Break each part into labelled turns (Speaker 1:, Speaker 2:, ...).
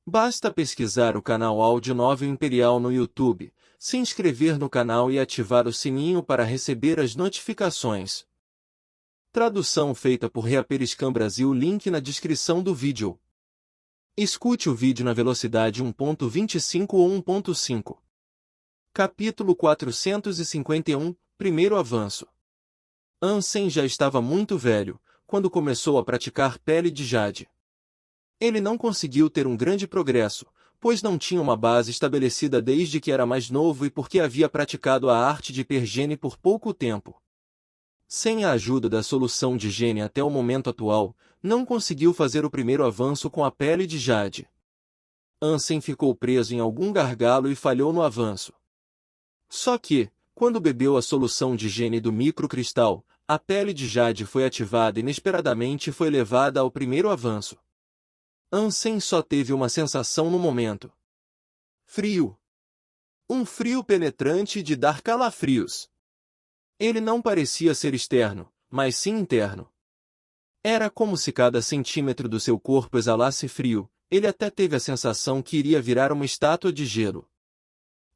Speaker 1: Basta pesquisar o canal Áudio Novel Imperial no YouTube, se inscrever no canal e ativar o sininho para receber as notificações. Tradução feita por Reaperiscan Brasil. Link na descrição do vídeo. Escute o vídeo na velocidade 1.25 ou 1.5. Capítulo 451, Primeiro Avanço. Ansem já estava muito velho, quando começou a praticar pele de jade. Ele não conseguiu ter um grande progresso, pois não tinha uma base estabelecida desde que era mais novo e porque havia praticado a arte de hipergene por pouco tempo. Sem a ajuda da solução de gene até o momento atual, não conseguiu fazer o primeiro avanço com a pele de jade. Ansem ficou preso em algum gargalo e falhou no avanço. Só que, quando bebeu a solução de gene do microcristal, a pele de jade foi ativada inesperadamente e foi levada ao primeiro avanço. Ansem só teve uma sensação no momento. Frio. Um frio penetrante de dar calafrios. Ele não parecia ser externo, mas sim interno. Era como se cada centímetro do seu corpo exalasse frio. Ele até teve a sensação que iria virar uma estátua de gelo.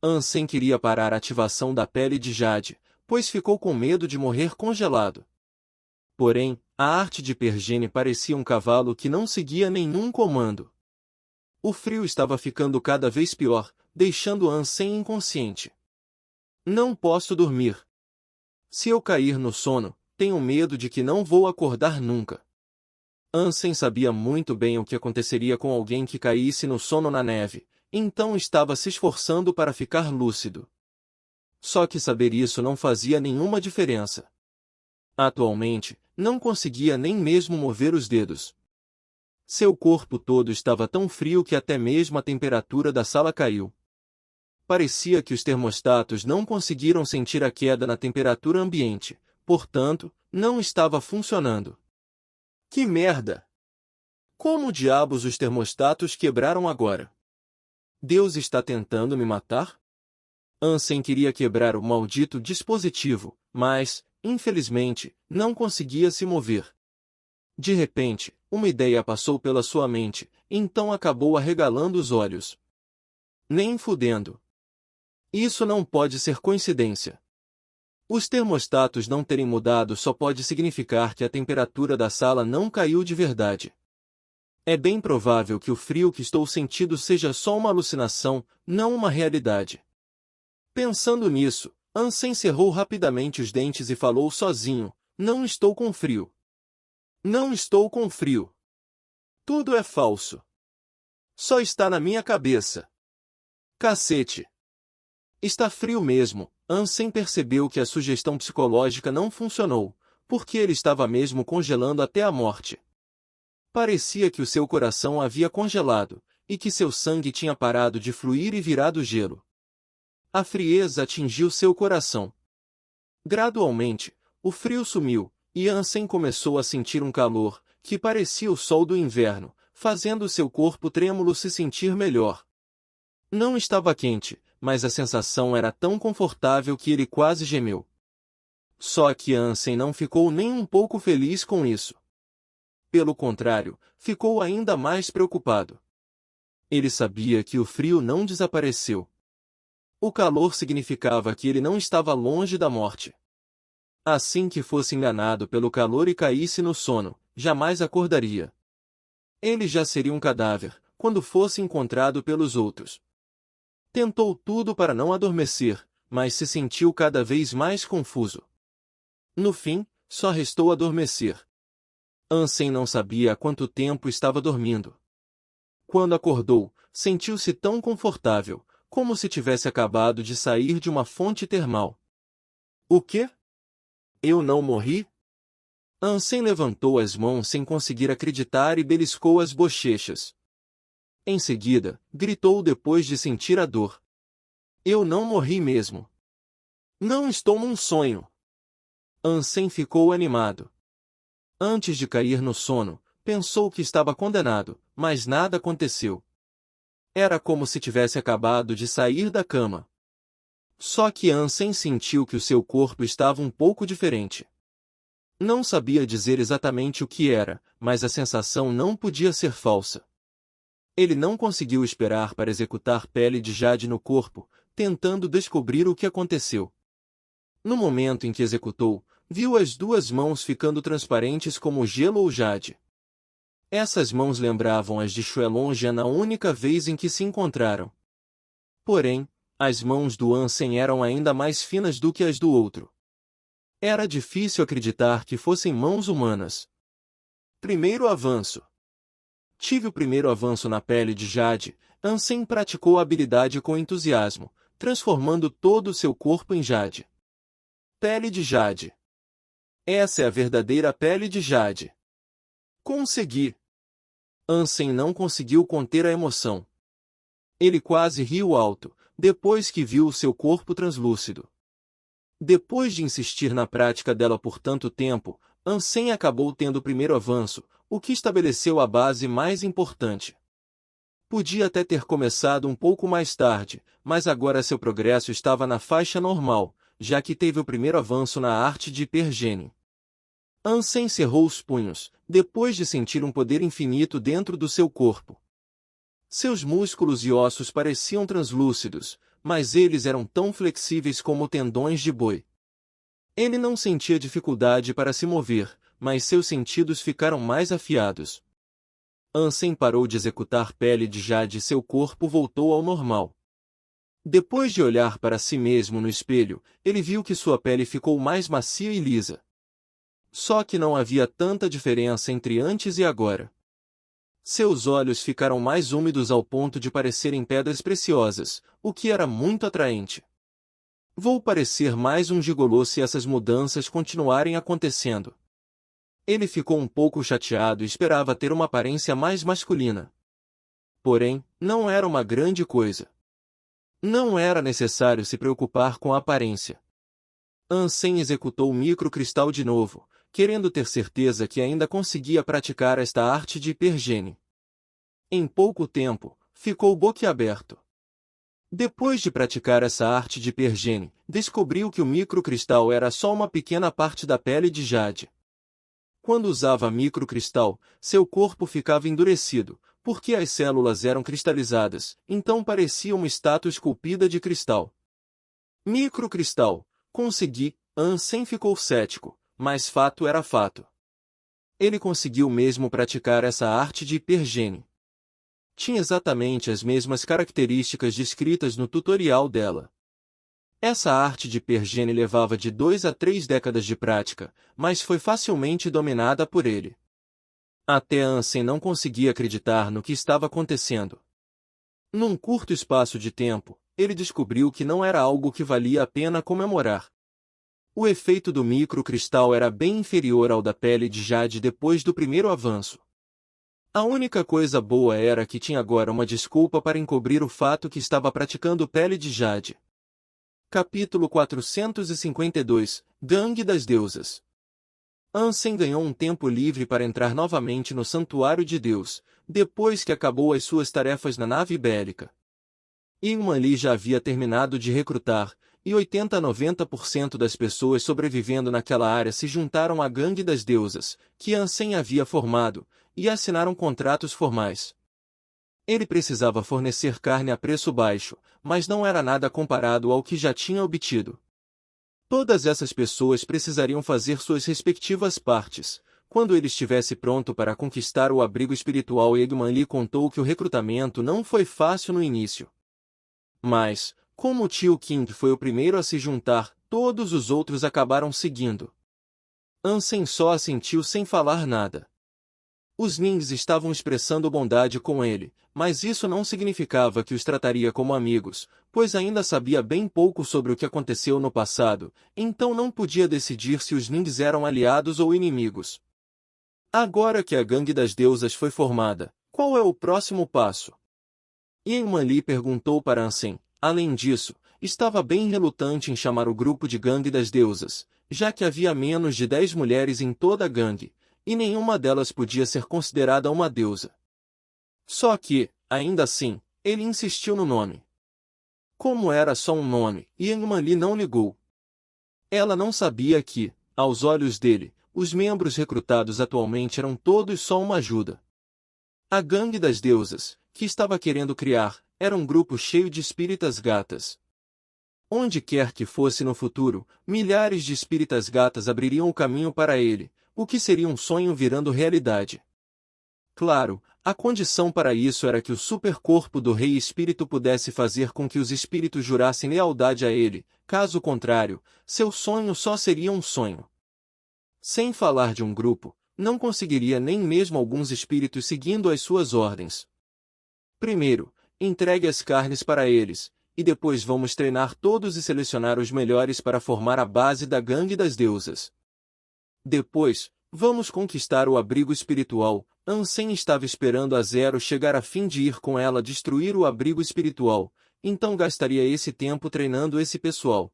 Speaker 1: Ansem queria parar a ativação da pele de jade, pois ficou com medo de morrer congelado. Porém, a arte de hipergene parecia um cavalo que não seguia nenhum comando. O frio estava ficando cada vez pior, deixando Ansem inconsciente. Não posso dormir. Se eu cair no sono, tenho medo de que não vou acordar nunca. Ansem sabia muito bem o que aconteceria com alguém que caísse no sono na neve, então estava se esforçando para ficar lúcido. Só que saber isso não fazia nenhuma diferença. Atualmente, não conseguia nem mesmo mover os dedos. Seu corpo todo estava tão frio que até mesmo a temperatura da sala caiu. Parecia que os termostatos não conseguiram sentir a queda na temperatura ambiente, portanto, não estava funcionando. Que merda! Como diabos os termostatos quebraram agora? Deus está tentando me matar? Ansem queria quebrar o maldito dispositivo, mas, infelizmente, não conseguia se mover. De repente, uma ideia passou pela sua mente, então acabou arregalando os olhos. Nem fudendo. Isso não pode ser coincidência. Os termostatos não terem mudado só pode significar que a temperatura da sala não caiu de verdade. É bem provável que o frio que estou sentindo seja só uma alucinação, não uma realidade. Pensando nisso, Ansem cerrou rapidamente os dentes e falou sozinho: não estou com frio. Não estou com frio. Tudo é falso. Só está na minha cabeça. Cacete. Está frio mesmo. Ansem percebeu que a sugestão psicológica não funcionou, porque ele estava mesmo congelando até a morte. Parecia que o seu coração havia congelado, e que seu sangue tinha parado de fluir e virado gelo. A frieza atingiu seu coração. Gradualmente, o frio sumiu, e Ansem começou a sentir um calor, que parecia o sol do inverno, fazendo seu corpo trêmulo se sentir melhor. Não estava quente, mas a sensação era tão confortável que ele quase gemeu. Só que Ansem não ficou nem um pouco feliz com isso. Pelo contrário, ficou ainda mais preocupado. Ele sabia que o frio não desapareceu. O calor significava que ele não estava longe da morte. Assim que fosse enganado pelo calor e caísse no sono, jamais acordaria. Ele já seria um cadáver, quando fosse encontrado pelos outros. Tentou tudo para não adormecer, mas se sentiu cada vez mais confuso. No fim, só restou adormecer. Ansem não sabia há quanto tempo estava dormindo. Quando acordou, sentiu-se tão confortável, como se tivesse acabado de sair de uma fonte termal. O quê? Eu não morri? Ansem levantou as mãos sem conseguir acreditar e beliscou as bochechas. Em seguida, gritou depois de sentir a dor. Eu não morri mesmo. Não estou num sonho. Ansem ficou animado. Antes de cair no sono, pensou que estava condenado, mas nada aconteceu. Era como se tivesse acabado de sair da cama. Só que Ansem sentiu que o seu corpo estava um pouco diferente. Não sabia dizer exatamente o que era, mas a sensação não podia ser falsa. Ele não conseguiu esperar para executar pele de jade no corpo, tentando descobrir o que aconteceu. No momento em que executou, viu as duas mãos ficando transparentes como gelo ou jade. Essas mãos lembravam as de Xuelonja na única vez em que se encontraram. Porém, as mãos do Ansem eram ainda mais finas do que as do outro. Era difícil acreditar que fossem mãos humanas. Primeiro avanço. Tive o primeiro avanço na pele de jade. Ansem praticou a habilidade com entusiasmo, transformando todo o seu corpo em jade. Pele de jade. Essa é a verdadeira pele de jade. Consegui! Ansem não conseguiu conter a emoção. Ele quase riu alto, depois que viu o seu corpo translúcido. Depois de insistir na prática dela por tanto tempo, Ansem acabou tendo o primeiro avanço, o que estabeleceu a base mais importante. Podia até ter começado um pouco mais tarde, mas agora seu progresso estava na faixa normal, já que teve o primeiro avanço na arte de hipergênio. Ansem cerrou os punhos, depois de sentir um poder infinito dentro do seu corpo. Seus músculos e ossos pareciam translúcidos, mas eles eram tão flexíveis como tendões de boi. Ele não sentia dificuldade para se mover, mas seus sentidos ficaram mais afiados. Ansem parou de executar pele de jade e seu corpo voltou ao normal. Depois de olhar para si mesmo no espelho, ele viu que sua pele ficou mais macia e lisa. Só que não havia tanta diferença entre antes e agora. Seus olhos ficaram mais úmidos ao ponto de parecerem pedras preciosas, o que era muito atraente. Vou parecer mais um gigolô se essas mudanças continuarem acontecendo. Ele ficou um pouco chateado e esperava ter uma aparência mais masculina. Porém, não era uma grande coisa. Não era necessário se preocupar com a aparência. Ansem executou o microcristal de novo, querendo ter certeza que ainda conseguia praticar esta arte de hipergênio. Em pouco tempo, ficou boquiaberto. Depois de praticar essa arte de hipergênio, descobriu que o microcristal era só uma pequena parte da pele de jade. Quando usava microcristal, seu corpo ficava endurecido, porque as células eram cristalizadas, então parecia uma estátua esculpida de cristal. Microcristal, consegui, Ansem ficou cético, mas fato era fato. Ele conseguiu mesmo praticar essa arte de hipergênio. Tinha exatamente as mesmas características descritas no tutorial dela. Essa arte de hipergênio levava de 2 a 3 décadas de prática, mas foi facilmente dominada por ele. Até Ansem não conseguia acreditar no que estava acontecendo. Num curto espaço de tempo, ele descobriu que não era algo que valia a pena comemorar. O efeito do microcristal era bem inferior ao da pele de jade depois do primeiro avanço. A única coisa boa era que tinha agora uma desculpa para encobrir o fato que estava praticando pele de jade. Capítulo 452 – Gangue das Deusas. Ansem ganhou um tempo livre para entrar novamente no Santuário de Deus, depois que acabou as suas tarefas na nave bélica. Ingman já havia terminado de recrutar, e 80 a 90% das pessoas sobrevivendo naquela área se juntaram à Gangue das Deusas, que Ansem havia formado, e assinaram contratos formais. Ele precisava fornecer carne a preço baixo, mas não era nada comparado ao que já tinha obtido. Todas essas pessoas precisariam fazer suas respectivas partes. Quando ele estivesse pronto para conquistar o abrigo espiritual, Eggman lhe contou que o recrutamento não foi fácil no início. Mas, como o tio King foi o primeiro a se juntar, todos os outros acabaram seguindo. Ansem só assentiu sem falar nada. Os Nings estavam expressando bondade com ele, mas isso não significava que os trataria como amigos, pois ainda sabia bem pouco sobre o que aconteceu no passado, então não podia decidir se os Nings eram aliados ou inimigos. Agora que a Gangue das Deusas foi formada, qual é o próximo passo? Ingman Li perguntou para Ansem. Além disso, estava bem relutante em chamar o grupo de Gangue das Deusas, já que havia menos de 10 mulheres em toda a gangue, e nenhuma delas podia ser considerada uma deusa. Só que, ainda assim, ele insistiu no nome. Como era só um nome, Ingman Li não ligou. Ela não sabia que, aos olhos dele, os membros recrutados atualmente eram todos só uma ajuda. A Gangue das Deusas, que estava querendo criar era um grupo cheio de espíritas gatas. Onde quer que fosse no futuro, milhares de espíritas gatas abririam o caminho para ele, o que seria um sonho virando realidade. Claro, a condição para isso era que o supercorpo do Rei Espírito pudesse fazer com que os espíritos jurassem lealdade a ele, caso contrário, seu sonho só seria um sonho. Sem falar de um grupo, não conseguiria nem mesmo alguns espíritos seguindo as suas ordens. Primeiro, entregue as carnes para eles, e depois vamos treinar todos e selecionar os melhores para formar a base da gangue das deusas. Depois, vamos conquistar o abrigo espiritual. Ansem estava esperando a Zero chegar a fim de ir com ela destruir o abrigo espiritual, então gastaria esse tempo treinando esse pessoal.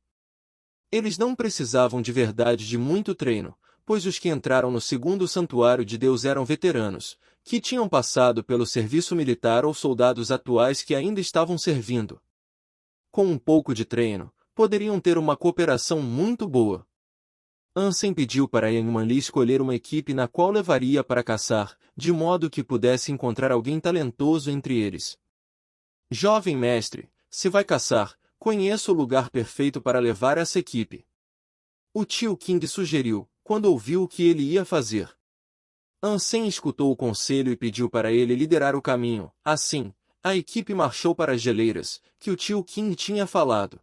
Speaker 1: Eles não precisavam de verdade de muito treino, pois os que entraram no segundo santuário de Deus eram veteranos, que tinham passado pelo serviço militar ou soldados atuais que ainda estavam servindo. Com um pouco de treino, poderiam ter uma cooperação muito boa. Ansem pediu para Yanman-Li escolher uma equipe na qual levaria para caçar, de modo que pudesse encontrar alguém talentoso entre eles. Jovem mestre, se vai caçar, conheço o lugar perfeito para levar essa equipe. O tio King sugeriu, quando ouviu o que ele ia fazer. Ansem escutou o conselho e pediu para ele liderar o caminho. Assim, a equipe marchou para as geleiras, que o tio King tinha falado.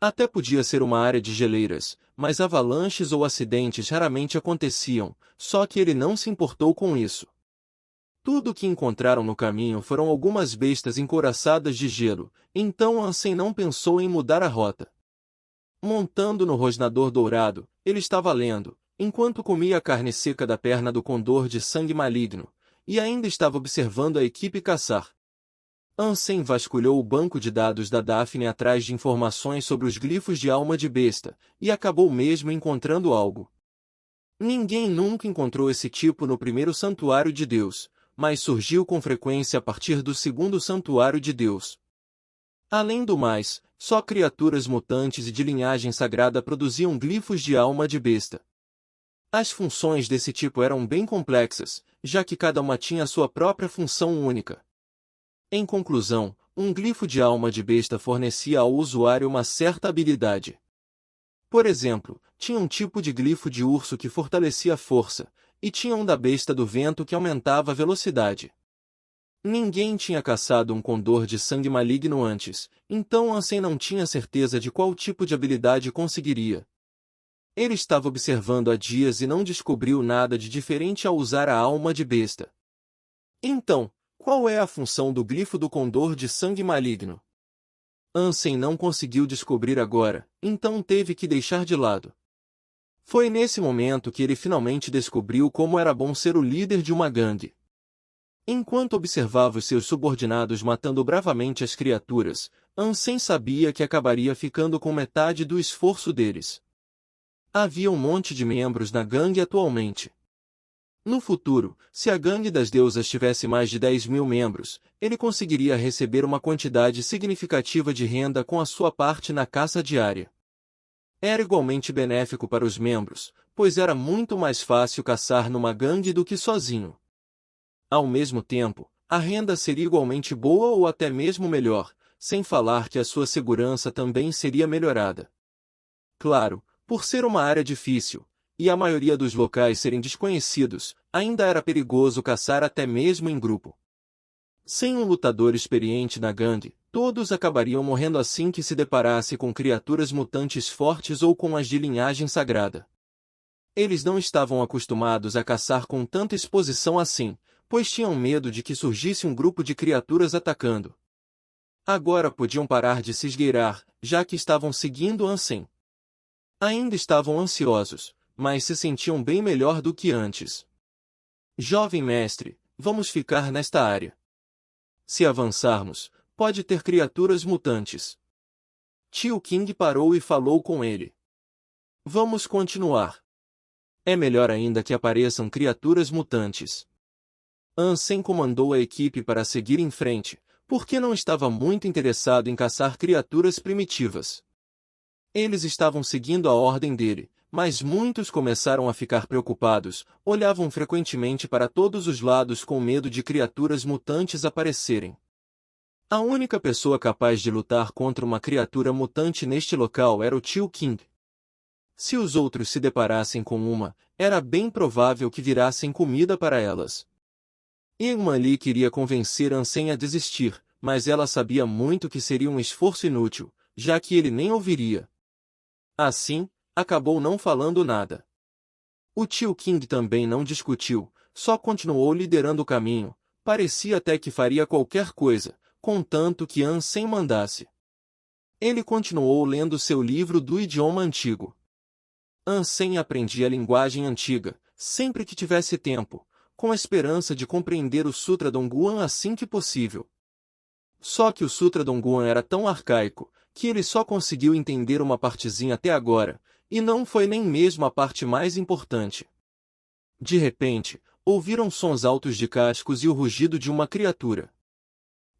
Speaker 1: Até podia ser uma área de geleiras, mas avalanches ou acidentes raramente aconteciam, só que ele não se importou com isso. Tudo o que encontraram no caminho foram algumas bestas encouraçadas de gelo, então Ansem não pensou em mudar a rota. Montando no rosnador dourado, ele estava lendo, enquanto comia a carne seca da perna do condor de sangue maligno, e ainda estava observando a equipe caçar. Ansem vasculhou o banco de dados da Daphne atrás de informações sobre os glifos de alma de besta, e acabou mesmo encontrando algo. Ninguém nunca encontrou esse tipo no primeiro santuário de Deus, mas surgiu com frequência a partir do segundo santuário de Deus. Além do mais, só criaturas mutantes e de linhagem sagrada produziam glifos de alma de besta. As funções desse tipo eram bem complexas, já que cada uma tinha sua própria função única. Em conclusão, um glifo de alma de besta fornecia ao usuário uma certa habilidade. Por exemplo, tinha um tipo de glifo de urso que fortalecia a força, e tinha um da besta do vento que aumentava a velocidade. Ninguém tinha caçado um condor de sangue maligno antes, então Ansem não tinha certeza de qual tipo de habilidade conseguiria. Ele estava observando há dias e não descobriu nada de diferente ao usar a alma de besta. Então, qual é a função do glifo do condor de sangue maligno? Ansem não conseguiu descobrir agora, então teve que deixar de lado. Foi nesse momento que ele finalmente descobriu como era bom ser o líder de uma gangue. Enquanto observava os seus subordinados matando bravamente as criaturas, Ansem sabia que acabaria ficando com metade do esforço deles. Havia um monte de membros na gangue atualmente. No futuro, se a gangue das deusas tivesse mais de 10.000 membros, ele conseguiria receber uma quantidade significativa de renda com a sua parte na caça diária. Era igualmente benéfico para os membros, pois era muito mais fácil caçar numa gangue do que sozinho. Ao mesmo tempo, a renda seria igualmente boa ou até mesmo melhor, sem falar que a sua segurança também seria melhorada. Claro, por ser uma área difícil, e a maioria dos locais serem desconhecidos, ainda era perigoso caçar até mesmo em grupo. Sem um lutador experiente na gangue, todos acabariam morrendo assim que se deparasse com criaturas mutantes fortes ou com as de linhagem sagrada. Eles não estavam acostumados a caçar com tanta exposição assim, pois tinham medo de que surgisse um grupo de criaturas atacando. Agora podiam parar de se esgueirar, já que estavam seguindo Ansem. Ainda estavam ansiosos, mas se sentiam bem melhor do que antes. Jovem mestre, vamos ficar nesta área. Se avançarmos, pode ter criaturas mutantes. Tio King parou e falou com ele. Vamos continuar. É melhor ainda que apareçam criaturas mutantes. Ansem comandou a equipe para seguir em frente, porque não estava muito interessado em caçar criaturas primitivas. Eles estavam seguindo a ordem dele, mas muitos começaram a ficar preocupados, olhavam frequentemente para todos os lados com medo de criaturas mutantes aparecerem. A única pessoa capaz de lutar contra uma criatura mutante neste local era o tio King. Se os outros se deparassem com uma, era bem provável que virassem comida para elas. Irmã Lee queria convencer Ansem a desistir, mas ela sabia muito que seria um esforço inútil, já que ele nem ouviria. Assim, acabou não falando nada. O tio King também não discutiu, só continuou liderando o caminho, parecia até que faria qualquer coisa, contanto que Ansem mandasse. Ele continuou lendo seu livro do idioma antigo. Ansem aprendia a linguagem antiga, sempre que tivesse tempo, com a esperança de compreender o Sutra Dongguan assim que possível. Só que o Sutra Dongguan era tão arcaico, que ele só conseguiu entender uma partezinha até agora, e não foi nem mesmo a parte mais importante. De repente, ouviram sons altos de cascos e o rugido de uma criatura.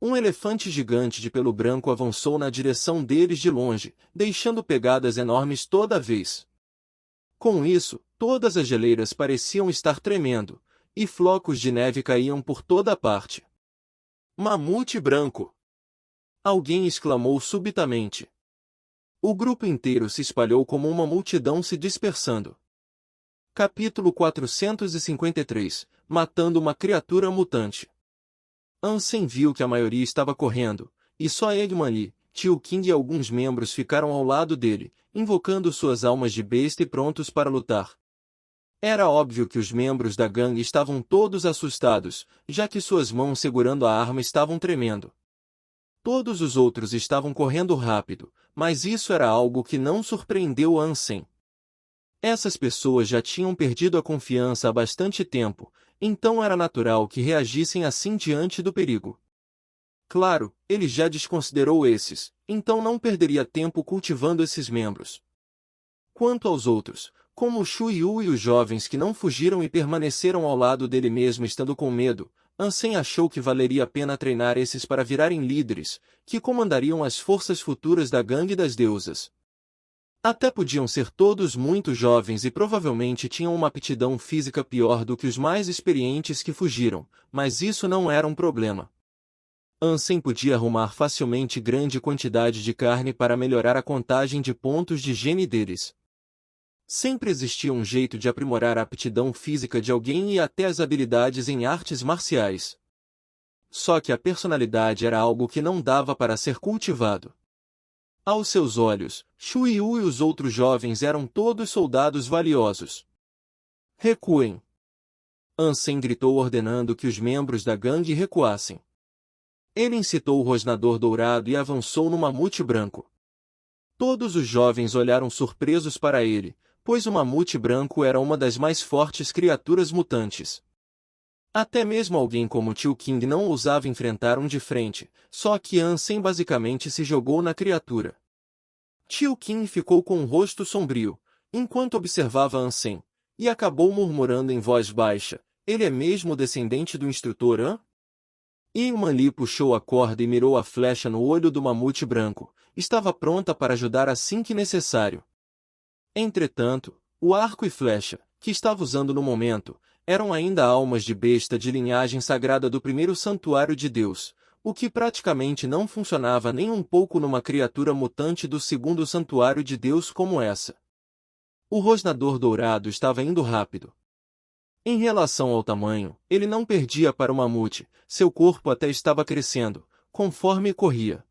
Speaker 1: Um elefante gigante de pelo branco avançou na direção deles de longe, deixando pegadas enormes toda vez. Com isso, todas as geleiras pareciam estar tremendo, e flocos de neve caíam por toda a parte. Mamute branco! Alguém exclamou subitamente. O grupo inteiro se espalhou como uma multidão se dispersando. Capítulo 453 – Matando uma criatura mutante. Ansem viu que a maioria estava correndo, e só Eggman Lee, tio King e alguns membros ficaram ao lado dele, invocando suas almas de besta e prontos para lutar. Era óbvio que os membros da gangue estavam todos assustados, já que suas mãos segurando a arma estavam tremendo. Todos os outros estavam correndo rápido, mas isso era algo que não surpreendeu Ansem. Essas pessoas já tinham perdido a confiança há bastante tempo, então era natural que reagissem assim diante do perigo. Claro, ele já desconsiderou esses, então não perderia tempo cultivando esses membros. Quanto aos outros, como o Shu Yu e os jovens que não fugiram e permaneceram ao lado dele mesmo estando com medo, Ansem achou que valeria a pena treinar esses para virarem líderes, que comandariam as forças futuras da Gangue das Deusas. Até podiam ser todos muito jovens e provavelmente tinham uma aptidão física pior do que os mais experientes que fugiram, mas isso não era um problema. Ansem podia arrumar facilmente grande quantidade de carne para melhorar a contagem de pontos de gene deles. Sempre existia um jeito de aprimorar a aptidão física de alguém e até as habilidades em artes marciais. Só que a personalidade era algo que não dava para ser cultivado. Aos seus olhos, Shu Yu e os outros jovens eram todos soldados valiosos. Recuem! Ansem gritou ordenando que os membros da gangue recuassem. Ele incitou o rosnador dourado e avançou no mamute branco. Todos os jovens olharam surpresos para ele, pois o mamute branco era uma das mais fortes criaturas mutantes. Até mesmo alguém como Tio King não ousava enfrentar um de frente, só que Ansem basicamente se jogou na criatura. Tio King ficou com o rosto sombrio, enquanto observava Ansem, e acabou murmurando em voz baixa, ele é mesmo descendente do instrutor, hã? Irmã Lee puxou a corda e mirou a flecha no olho do mamute branco, estava pronta para ajudar assim que necessário. Entretanto, o arco e flecha, que estava usando no momento, eram ainda almas de besta de linhagem sagrada do primeiro santuário de Deus, o que praticamente não funcionava nem um pouco numa criatura mutante do segundo santuário de Deus como essa. O rosnador dourado estava indo rápido. Em relação ao tamanho, ele não perdia para o mamute, seu corpo até estava crescendo, conforme corria.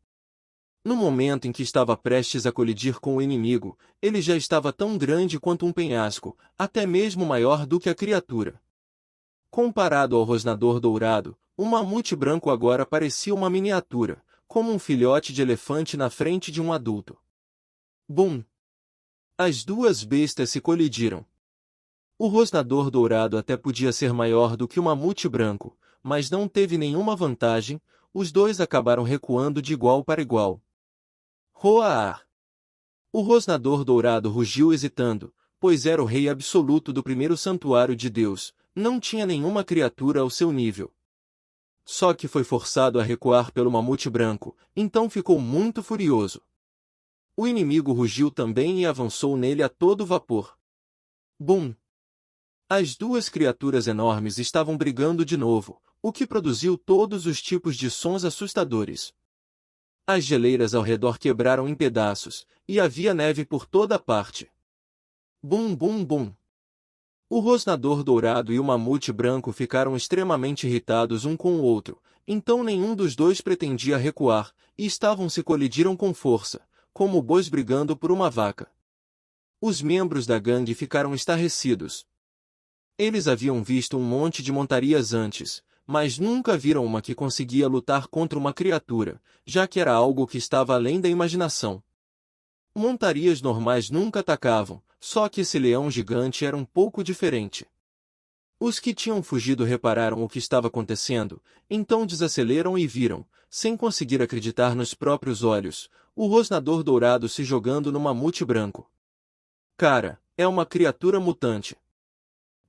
Speaker 1: No momento em que estava prestes a colidir com o inimigo, ele já estava tão grande quanto um penhasco, até mesmo maior do que a criatura. Comparado ao rosnador dourado, o mamute branco agora parecia uma miniatura, como um filhote de elefante na frente de um adulto. Bum! As duas bestas se colidiram. O rosnador dourado até podia ser maior do que o mamute branco, mas não teve nenhuma vantagem, os dois acabaram recuando de igual para igual. Roar! O rosnador dourado rugiu hesitando, pois era o rei absoluto do primeiro santuário de Deus, não tinha nenhuma criatura ao seu nível. Só que foi forçado a recuar pelo mamute branco, então ficou muito furioso. O inimigo rugiu também e avançou nele a todo vapor. Bum! As duas criaturas enormes estavam brigando de novo, o que produziu todos os tipos de sons assustadores. As geleiras ao redor quebraram em pedaços, e havia neve por toda parte. Bum bum bum! O rosnador dourado e o mamute branco ficaram extremamente irritados um com o outro, então nenhum dos dois pretendia recuar, e se colidiram com força, como bois brigando por uma vaca. Os membros da gangue ficaram estarrecidos. Eles haviam visto um monte de montarias antes, mas nunca viram uma que conseguia lutar contra uma criatura, já que era algo que estava além da imaginação. Montarias normais nunca atacavam, só que esse leão gigante era um pouco diferente. Os que tinham fugido repararam o que estava acontecendo, então desaceleram e viram, sem conseguir acreditar nos próprios olhos, o rosnador dourado se jogando no mamute branco. Cara, é uma criatura mutante.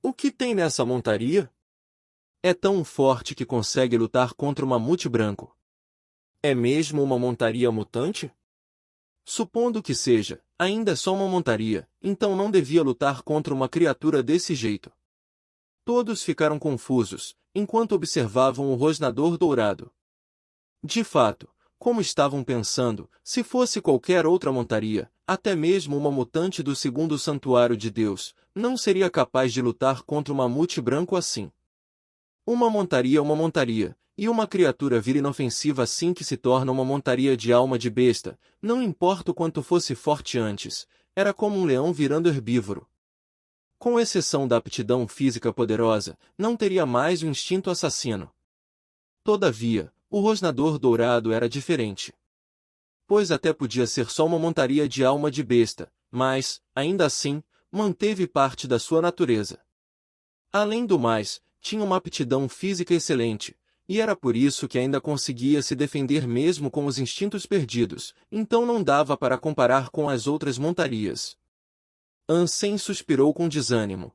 Speaker 1: O que tem nessa montaria? É tão forte que consegue lutar contra o mamute branco. É mesmo uma montaria mutante? Supondo que seja, ainda é só uma montaria, então não devia lutar contra uma criatura desse jeito. Todos ficaram confusos, enquanto observavam o rosnador dourado. De fato, como estavam pensando, se fosse qualquer outra montaria, até mesmo uma mutante do segundo santuário de Deus, não seria capaz de lutar contra um mamute branco assim. Uma montaria, e uma criatura vira inofensiva assim que se torna uma montaria de alma de besta, não importa o quanto fosse forte antes, era como um leão virando herbívoro. Com exceção da aptidão física poderosa, não teria mais o instinto assassino. Todavia, o rosnador dourado era diferente. Pois até podia ser só uma montaria de alma de besta, mas, ainda assim, manteve parte da sua natureza. Além do mais, tinha uma aptidão física excelente, e era por isso que ainda conseguia se defender mesmo com os instintos perdidos, então não dava para comparar com as outras montarias. Ansem suspirou com desânimo.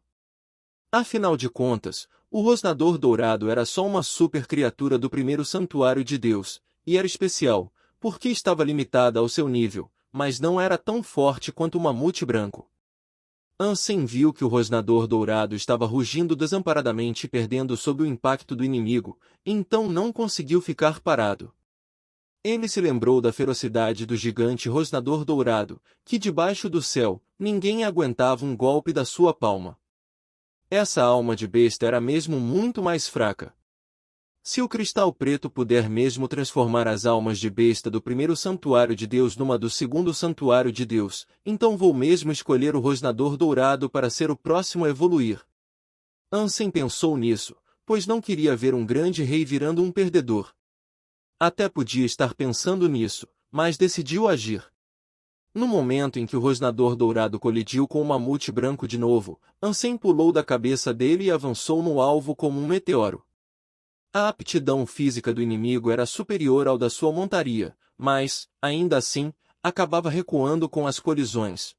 Speaker 1: Afinal de contas, o rosnador dourado era só uma super criatura do primeiro santuário de Deus, e era especial, porque estava limitada ao seu nível, mas não era tão forte quanto o mamute branco. Ansem viu que o rosnador dourado estava rugindo desamparadamente e perdendo sob o impacto do inimigo, então não conseguiu ficar parado. Ele se lembrou da ferocidade do gigante rosnador dourado, que debaixo do céu, ninguém aguentava um golpe da sua palma. Essa alma de besta era mesmo muito mais fraca. Se o cristal preto puder mesmo transformar as almas de besta do primeiro santuário de Deus numa do segundo santuário de Deus, então vou mesmo escolher o rosnador dourado para ser o próximo a evoluir. Ansem pensou nisso, pois não queria ver um grande rei virando um perdedor. Até podia estar pensando nisso, mas decidiu agir. No momento em que o rosnador dourado colidiu com o mamute branco de novo, Ansem pulou da cabeça dele e avançou no alvo como um meteoro. A aptidão física do inimigo era superior ao da sua montaria, mas, ainda assim, acabava recuando com as colisões.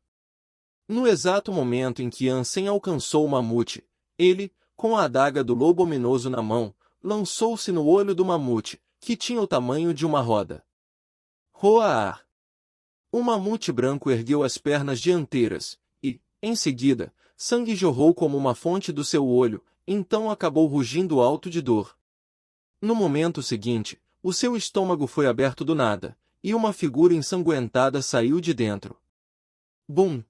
Speaker 1: No exato momento em que Ansem alcançou o mamute, ele, com a adaga do lobo ominoso na mão, lançou-se no olho do mamute, que tinha o tamanho de uma roda. Roar! O mamute branco ergueu as pernas dianteiras, e, em seguida, sangue jorrou como uma fonte do seu olho, então acabou rugindo alto de dor. No momento seguinte, o seu estômago foi aberto do nada, e uma figura ensanguentada saiu de dentro. Bum!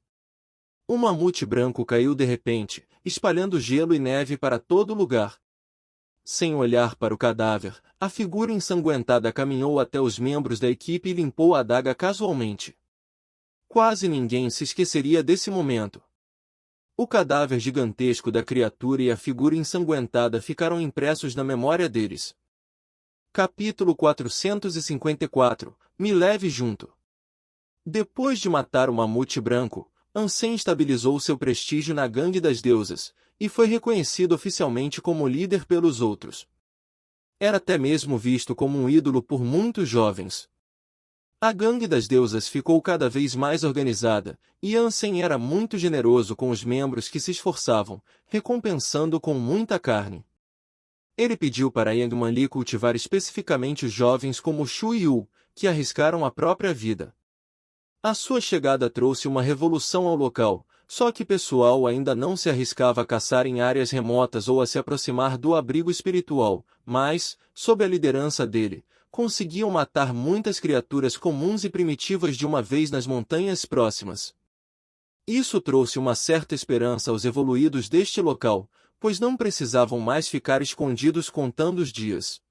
Speaker 1: O mamute branco caiu de repente, espalhando gelo e neve para todo lugar. Sem olhar para o cadáver, a figura ensanguentada caminhou até os membros da equipe e limpou a adaga casualmente. Quase ninguém se esqueceria desse momento. O cadáver gigantesco da criatura e a figura ensanguentada ficaram impressos na memória deles. Capítulo 454 – Me leve junto. Depois de matar o mamute branco, Ansem estabilizou seu prestígio na gangue das deusas, e foi reconhecido oficialmente como líder pelos outros. Era até mesmo visto como um ídolo por muitos jovens. A gangue das deusas ficou cada vez mais organizada, e Ansem era muito generoso com os membros que se esforçavam, recompensando com muita carne. Ele pediu para Yang Li cultivar especificamente os jovens como Shu e Yu, que arriscaram a própria vida. A sua chegada trouxe uma revolução ao local, Só que pessoal ainda não se arriscava a caçar em áreas remotas ou a se aproximar do abrigo espiritual, mas, sob a liderança dele, conseguiam matar muitas criaturas comuns e primitivas de uma vez nas montanhas próximas. Isso trouxe uma certa esperança aos evoluídos deste local, pois não precisavam mais ficar escondidos contando os dias.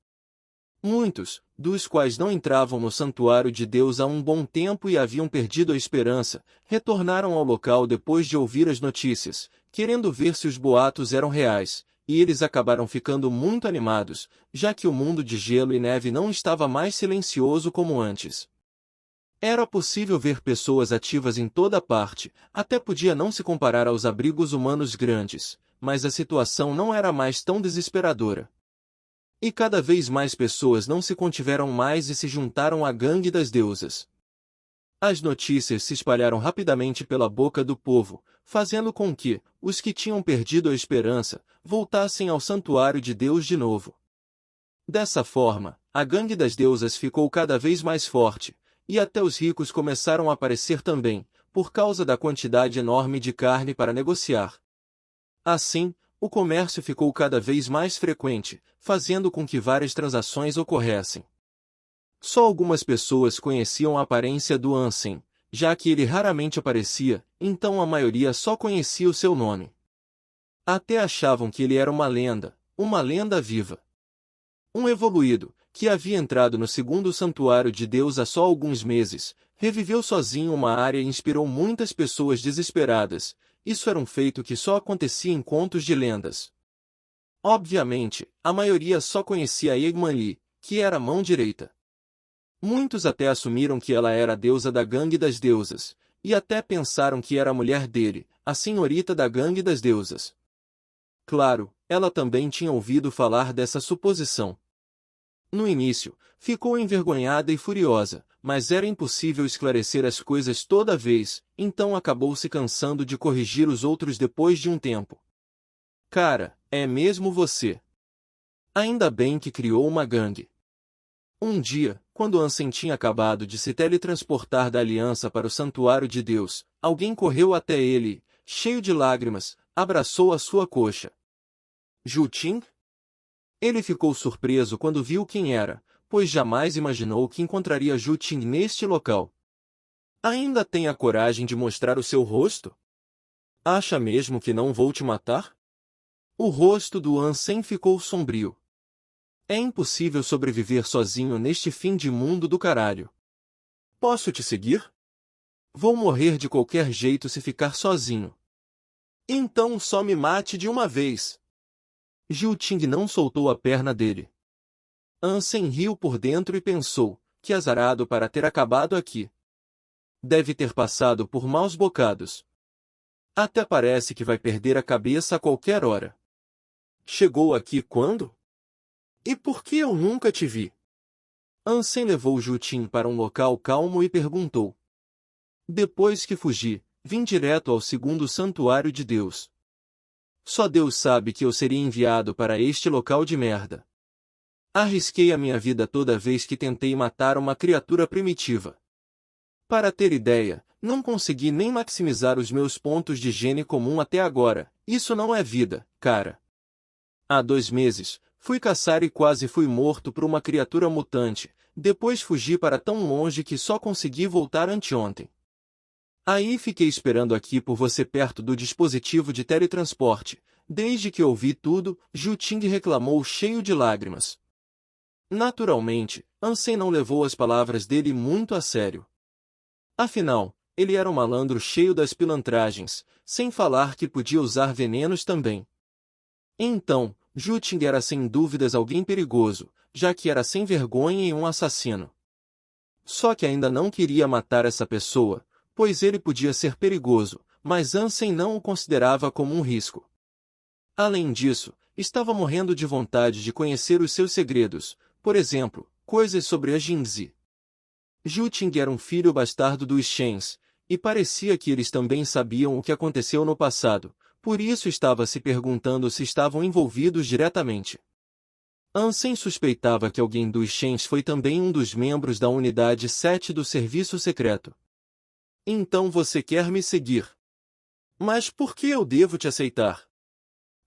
Speaker 1: Muitos, dos quais não entravam no santuário de Deus há um bom tempo e haviam perdido a esperança, retornaram ao local depois de ouvir as notícias, querendo ver se os boatos eram reais, e eles acabaram ficando muito animados, já que o mundo de gelo e neve não estava mais silencioso como antes. Era possível ver pessoas ativas em toda parte, até podia não se comparar aos abrigos humanos grandes, mas a situação não era mais tão desesperadora. E cada vez mais pessoas não se contiveram mais e se juntaram à gangue das deusas. As notícias se espalharam rapidamente pela boca do povo, fazendo com que, os que tinham perdido a esperança, voltassem ao santuário de Deus de novo. Dessa forma, a gangue das deusas ficou cada vez mais forte, e até os ricos começaram a aparecer também, por causa da quantidade enorme de carne para negociar. Assim, o comércio ficou cada vez mais frequente, fazendo com que várias transações ocorressem. Só algumas pessoas conheciam a aparência do Ansem, já que ele raramente aparecia, então a maioria só conhecia o seu nome. Até achavam que ele era uma lenda viva. Um evoluído, que havia entrado no segundo santuário de Deus há só alguns meses, reviveu sozinho uma área e inspirou muitas pessoas desesperadas. Isso era um feito que só acontecia em contos de lendas. Obviamente, a maioria só conhecia Egman-Li, que era a mão direita. Muitos até assumiram que ela era a deusa da gangue das deusas, e até pensaram que era a mulher dele, a senhorita da gangue das deusas. Claro, ela também tinha ouvido falar dessa suposição. No início, ficou envergonhada e furiosa, mas era impossível esclarecer as coisas toda vez, então acabou se cansando de corrigir os outros depois de um tempo. Cara, é mesmo você. Ainda bem que criou uma gangue. Um dia, quando Ansem tinha acabado de se teletransportar da aliança para o santuário de Deus, alguém correu até ele e, cheio de lágrimas, abraçou a sua coxa. Jutin? Ele ficou surpreso quando viu quem era, pois jamais imaginou que encontraria Jutin neste local. Ainda tem a coragem de mostrar o seu rosto? Acha mesmo que não vou te matar? O rosto do Ansem ficou sombrio. É impossível sobreviver sozinho neste fim de mundo do caralho. Posso te seguir? Vou morrer de qualquer jeito se ficar sozinho. Então só me mate de uma vez. Jutin não soltou a perna dele. Ansem riu por dentro e pensou, que azarado para ter acabado aqui. Deve ter passado por maus bocados. Até parece que vai perder a cabeça a qualquer hora. Chegou aqui quando? E por que eu nunca te vi? Ansem levou Jutin para um local calmo e perguntou. Depois que fugi, vim direto ao segundo santuário de Deus. Só Deus sabe que eu seria enviado para este local de merda. Arrisquei a minha vida toda vez que tentei matar uma criatura primitiva. Para ter ideia, não consegui nem maximizar os meus pontos de gene comum até agora. Isso não é vida, cara. Há 2 meses, fui caçar e quase fui morto por uma criatura mutante, depois fugi para tão longe que só consegui voltar anteontem. Aí fiquei esperando aqui por você perto do dispositivo de teletransporte. Desde que ouvi tudo, Juting reclamou cheio de lágrimas. Naturalmente, Ansem não levou as palavras dele muito a sério. Afinal, ele era um malandro cheio das pilantragens, sem falar que podia usar venenos também. Então, Juting era sem dúvidas alguém perigoso, já que era sem vergonha e um assassino. Só que ainda não queria matar essa pessoa, pois ele podia ser perigoso, mas Ansem não o considerava como um risco. Além disso, estava morrendo de vontade de conhecer os seus segredos, por exemplo, coisas sobre a Jinzi. Juting era um filho bastardo dos Shens, e parecia que eles também sabiam o que aconteceu no passado, por isso estava se perguntando se estavam envolvidos diretamente. Ansem suspeitava que alguém dos Shens foi também um dos membros da Unidade 7 do Serviço Secreto. Então você quer me seguir? Mas por que eu devo te aceitar?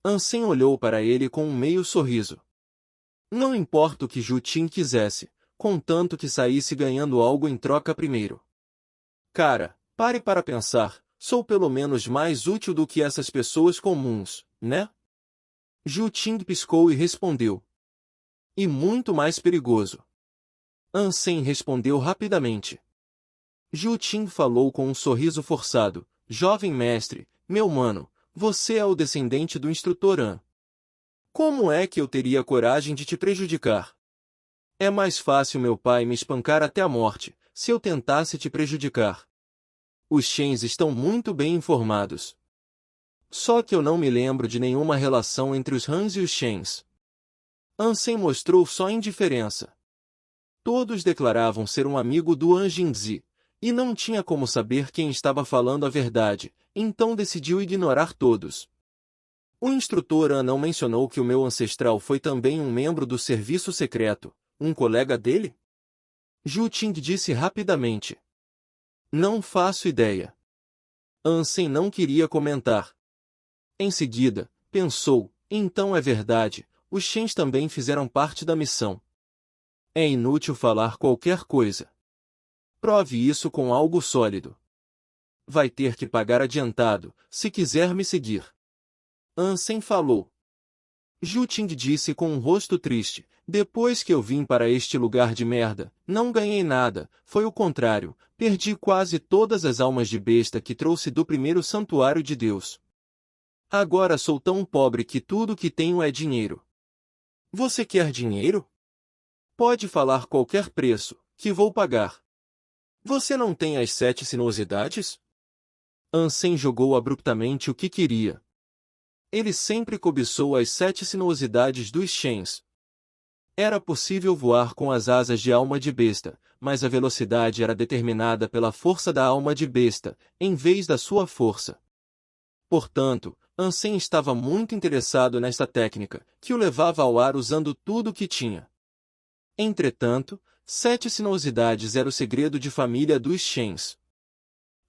Speaker 1: Ansem olhou para ele com um meio sorriso. Não importa o que Ju Tin quisesse, contanto que saísse ganhando algo em troca primeiro. Cara, pare para pensar, sou pelo menos mais útil do que essas pessoas comuns, né? Ju Tin piscou e respondeu. E muito mais perigoso. Ansem respondeu rapidamente. Ju Tin falou com um sorriso forçado. Jovem mestre, meu mano, você é o descendente do instrutor An. Como é que eu teria coragem de te prejudicar? É mais fácil meu pai me espancar até a morte, se eu tentasse te prejudicar. Os Shens estão muito bem informados. Só que eu não me lembro de nenhuma relação entre os Hans e os Shens. Ansem mostrou só indiferença. Todos declaravam ser um amigo do An Jingzi, e não tinha como saber quem estava falando a verdade, então decidiu ignorar todos. O instrutor An não mencionou que o meu ancestral foi também um membro do serviço secreto, um colega dele? Ju Ting disse rapidamente. Não faço ideia. Ansem não queria comentar. Em seguida, pensou, então é verdade, os Shens também fizeram parte da missão. É inútil falar qualquer coisa. Prove isso com algo sólido. Vai ter que pagar adiantado, se quiser me seguir. Ansem falou. Ju Ting disse com um rosto triste, depois que eu vim para este lugar de merda, não ganhei nada, foi o contrário, perdi quase todas as almas de besta que trouxe do primeiro santuário de Deus. Agora sou tão pobre que tudo que tenho é dinheiro. Você quer dinheiro? Pode falar qualquer preço, que vou pagar. Você não tem as 7 sinuosidades? Ansem jogou abruptamente o que queria. Ele sempre cobiçou as 7 sinuosidades dos Shens. Era possível voar com as asas de alma de besta, mas a velocidade era determinada pela força da alma de besta, em vez da sua força. Portanto, Ansem estava muito interessado nesta técnica, que o levava ao ar usando tudo o que tinha. Entretanto, 7 sinuosidades era o segredo de família dos Shens.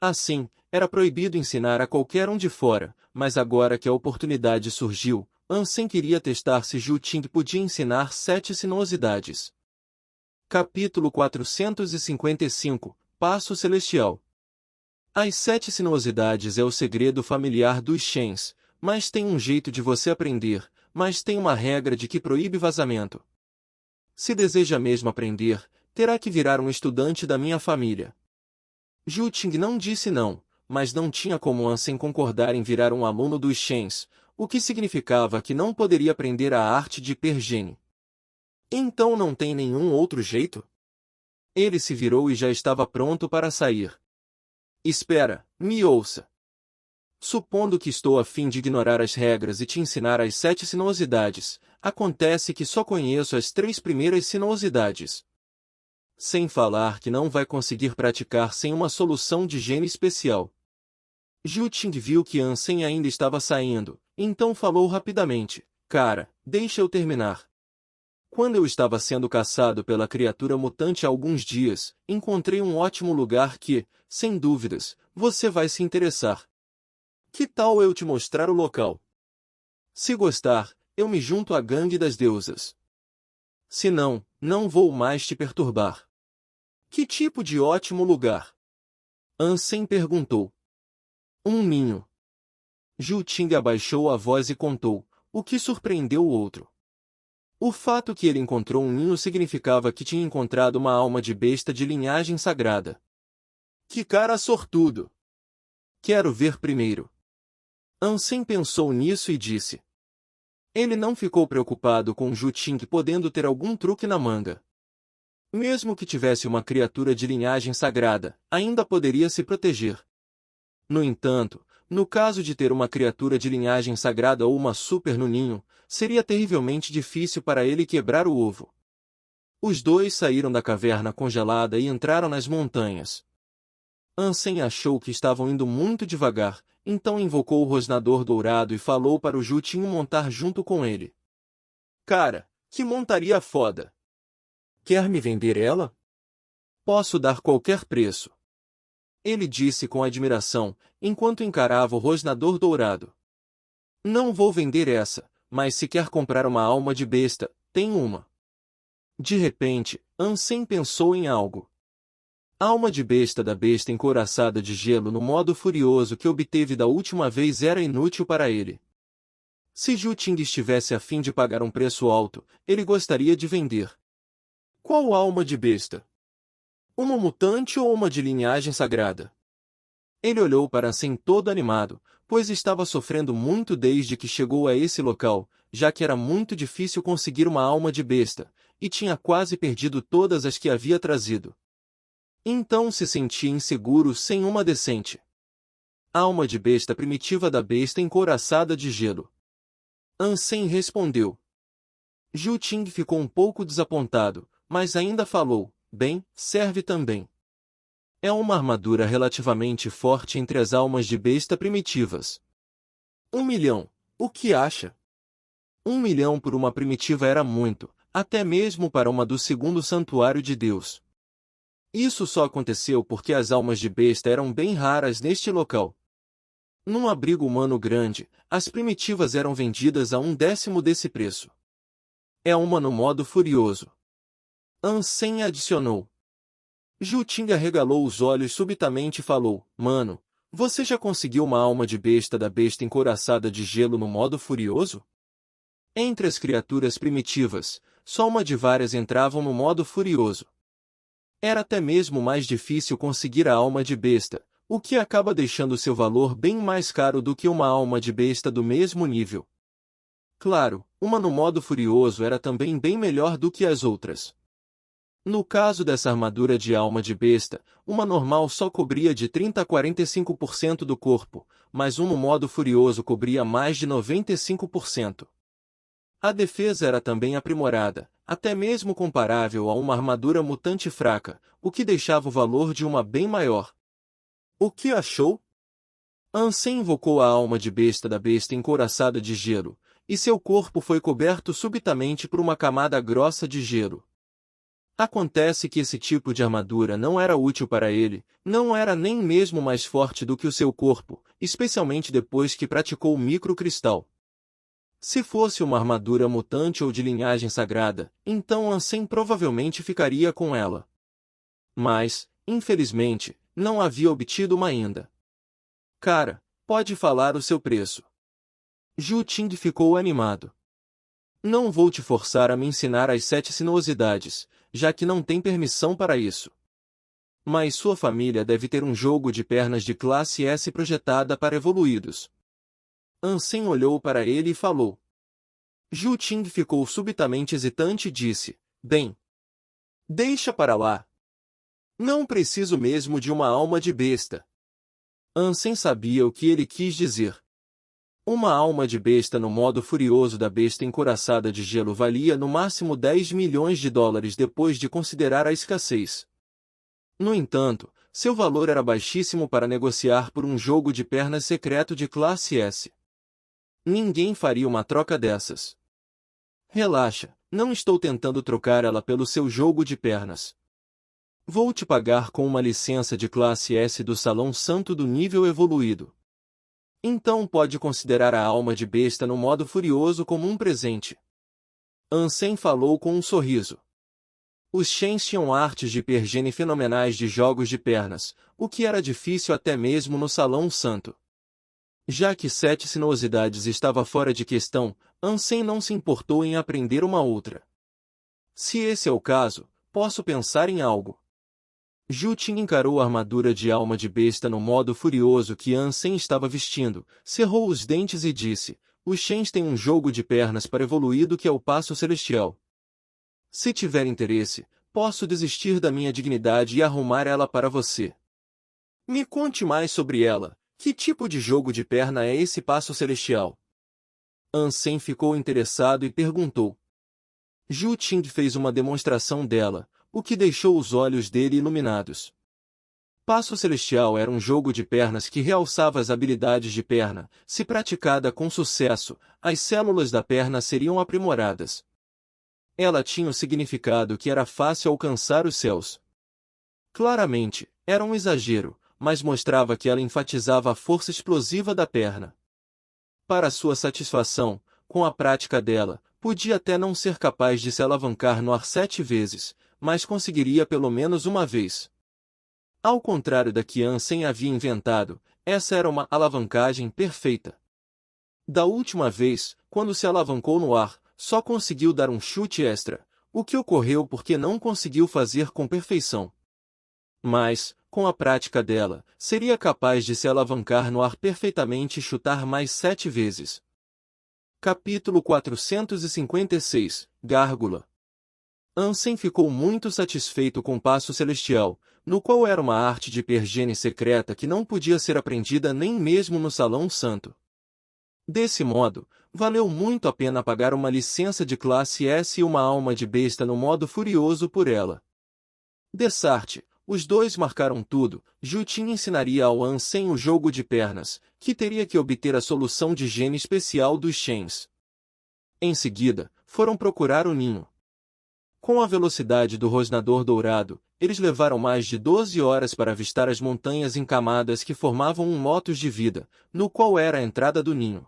Speaker 1: Assim, era proibido ensinar a qualquer um de fora, mas agora que a oportunidade surgiu, Ansem queria testar se Ju Ting podia ensinar 7 sinuosidades. Capítulo 455 Passo Celestial. As 7 sinuosidades é o segredo familiar dos Shens, mas tem um jeito de você aprender, mas tem uma regra de que proíbe vazamento. Se deseja mesmo aprender, terá que virar um estudante da minha família. Ju Ting não disse não, mas não tinha como Ansem concordar em virar um aluno dos Shens, o que significava que não poderia aprender a arte de Pergene. Então não tem nenhum outro jeito? Ele se virou e já estava pronto para sair. Espera, me ouça. Supondo que estou a fim de ignorar as regras e te ensinar as 7 sinuosidades, acontece que só conheço as 3 primeiras sinuosidades. Sem falar que não vai conseguir praticar sem uma solução de gene especial. Ju Ting viu que Ansem ainda estava saindo, então falou rapidamente, cara, deixa eu terminar. Quando eu estava sendo caçado pela criatura mutante há alguns dias, encontrei um ótimo lugar que, sem dúvidas, você vai se interessar. Que tal eu te mostrar o local? Se gostar, eu me junto à gangue das deusas. Se não, não vou mais te perturbar. Que tipo de ótimo lugar? Ansem perguntou. Um ninho. Ju Ting abaixou a voz e contou, o que surpreendeu o outro. O fato que ele encontrou um ninho significava que tinha encontrado uma alma de besta de linhagem sagrada. Que cara sortudo! Quero ver primeiro. Ansem pensou nisso e disse. Ele não ficou preocupado com Ju Ting podendo ter algum truque na manga. Mesmo que tivesse uma criatura de linhagem sagrada, ainda poderia se proteger. No entanto, no caso de ter uma criatura de linhagem sagrada ou uma super no ninho, seria terrivelmente difícil para ele quebrar o ovo. Os dois saíram da caverna congelada e entraram nas montanhas. Ansem achou que estavam indo muito devagar, então invocou o rosnador dourado e falou para o Ju Ting montar junto com ele. Cara, que montaria foda! Quer me vender ela? Posso dar qualquer preço. Ele disse com admiração, enquanto encarava o rosnador dourado. Não vou vender essa, mas se quer comprar uma alma de besta, tenho uma. De repente, Ansem pensou em algo. A alma de besta da besta encouraçada de gelo no modo furioso que obteve da última vez era inútil para ele. Se Zhu Ting estivesse a fim de pagar um preço alto, ele gostaria de vender. Qual alma de besta? Uma mutante ou uma de linhagem sagrada? Ele olhou para Ansem todo animado, pois estava sofrendo muito desde que chegou a esse local, já que era muito difícil conseguir uma alma de besta, e tinha quase perdido todas as que havia trazido. Então se sentia inseguro sem uma decente. Alma de besta primitiva da besta encouraçada de gelo. Ansem respondeu. Zhu Ting ficou um pouco desapontado, mas ainda falou, bem, serve também. É uma armadura relativamente forte entre as almas de besta primitivas. 1 milhão, o que acha? 1 milhão por uma primitiva era muito, até mesmo para uma do segundo santuário de Deus. Isso só aconteceu porque as almas de besta eram bem raras neste local. Num abrigo humano grande, as primitivas eram vendidas a 1/10 desse preço. É uma no modo furioso. Ansem adicionou. Zhu Ting arregalou os olhos subitamente e falou, mano, você já conseguiu uma alma de besta da besta encouraçada de gelo no modo furioso? Entre as criaturas primitivas, só uma de várias entravam no modo furioso. Era até mesmo mais difícil conseguir a alma de besta, o que acaba deixando seu valor bem mais caro do que uma alma de besta do mesmo nível. Claro, uma no modo furioso era também bem melhor do que as outras. No caso dessa armadura de alma de besta, uma normal só cobria de 30 a 45% do corpo, mas uma no modo furioso cobria mais de 95%. A defesa era também aprimorada, até mesmo comparável a uma armadura mutante fraca, o que deixava o valor de uma bem maior. O que achou? Ansem invocou a alma de besta da besta encouraçada de gelo, e seu corpo foi coberto subitamente por uma camada grossa de gelo. Acontece que esse tipo de armadura não era útil para ele, não era nem mesmo mais forte do que o seu corpo, especialmente depois que praticou o microcristal. Se fosse uma armadura mutante ou de linhagem sagrada, então Ansem provavelmente ficaria com ela. Mas, infelizmente, não havia obtido uma ainda. Cara, pode falar o seu preço. Zhu Ting ficou animado. Não vou te forçar a me ensinar as 7 sinuosidades, já que não tem permissão para isso. Mas sua família deve ter um jogo de pernas de classe S projetada para evoluídos. Ansem olhou para ele e falou. Zhu Ting ficou subitamente hesitante e disse, bem, deixa para lá. Não preciso mesmo de uma alma de besta. Ansem sabia o que ele quis dizer. Uma alma de besta no modo furioso da besta encouraçada de gelo valia no máximo 10 milhões de dólares depois de considerar a escassez. No entanto, seu valor era baixíssimo para negociar por um jogo de pernas secreto de classe S. Ninguém faria uma troca dessas. Relaxa, não estou tentando trocar ela pelo seu jogo de pernas. Vou te pagar com uma licença de classe S do Salão Santo do nível evoluído. Então pode considerar a alma de besta no modo furioso como um presente. Ansem falou com um sorriso. Os Shens tinham artes de hipergene fenomenais de jogos de pernas, o que era difícil até mesmo no Salão Santo. Já que 7 sinuosidades estava fora de questão, Ansem não se importou em aprender uma outra. Se esse é o caso, posso pensar em algo. Zhu Ting encarou a armadura de alma de besta no modo furioso que Ansem estava vestindo, cerrou os dentes e disse, os Shens têm um jogo de pernas para evoluído que é o Passo Celestial. Se tiver interesse, posso desistir da minha dignidade e arrumar ela para você. Me conte mais sobre ela, que tipo de jogo de perna é esse Passo Celestial? Ansem ficou interessado e perguntou. Zhu Ting fez uma demonstração dela, o que deixou os olhos dele iluminados. Passo Celestial era um jogo de pernas que realçava as habilidades de perna. Se praticada com sucesso, as células da perna seriam aprimoradas. Ela tinha o significado que era fácil alcançar os céus. Claramente, era um exagero, mas mostrava que ela enfatizava a força explosiva da perna. Para sua satisfação, com a prática dela, podia até não ser capaz de se alavancar no ar 7 vezes, mas conseguiria pelo menos uma vez. Ao contrário da que Ansem havia inventado, essa era uma alavancagem perfeita. Da última vez, quando se alavancou no ar, só conseguiu dar um chute extra, o que ocorreu porque não conseguiu fazer com perfeição. Mas, com a prática dela, seria capaz de se alavancar no ar perfeitamente e chutar mais 7 vezes. Capítulo 456 Gárgula. Ansem ficou muito satisfeito com o passo celestial, no qual era uma arte de hipergene secreta que não podia ser aprendida nem mesmo no Salão Santo. Desse modo, valeu muito a pena pagar uma licença de classe S e uma alma de besta no modo furioso por ela. Dessarte, os dois marcaram tudo. Jutin ensinaria ao Ansem o jogo de pernas, que teria que obter a solução de gene especial dos Shens. Em seguida, foram procurar o ninho. Com a velocidade do rosnador dourado, eles levaram mais de 12 horas para avistar as montanhas encamadas que formavam um motus de vida, no qual era a entrada do ninho.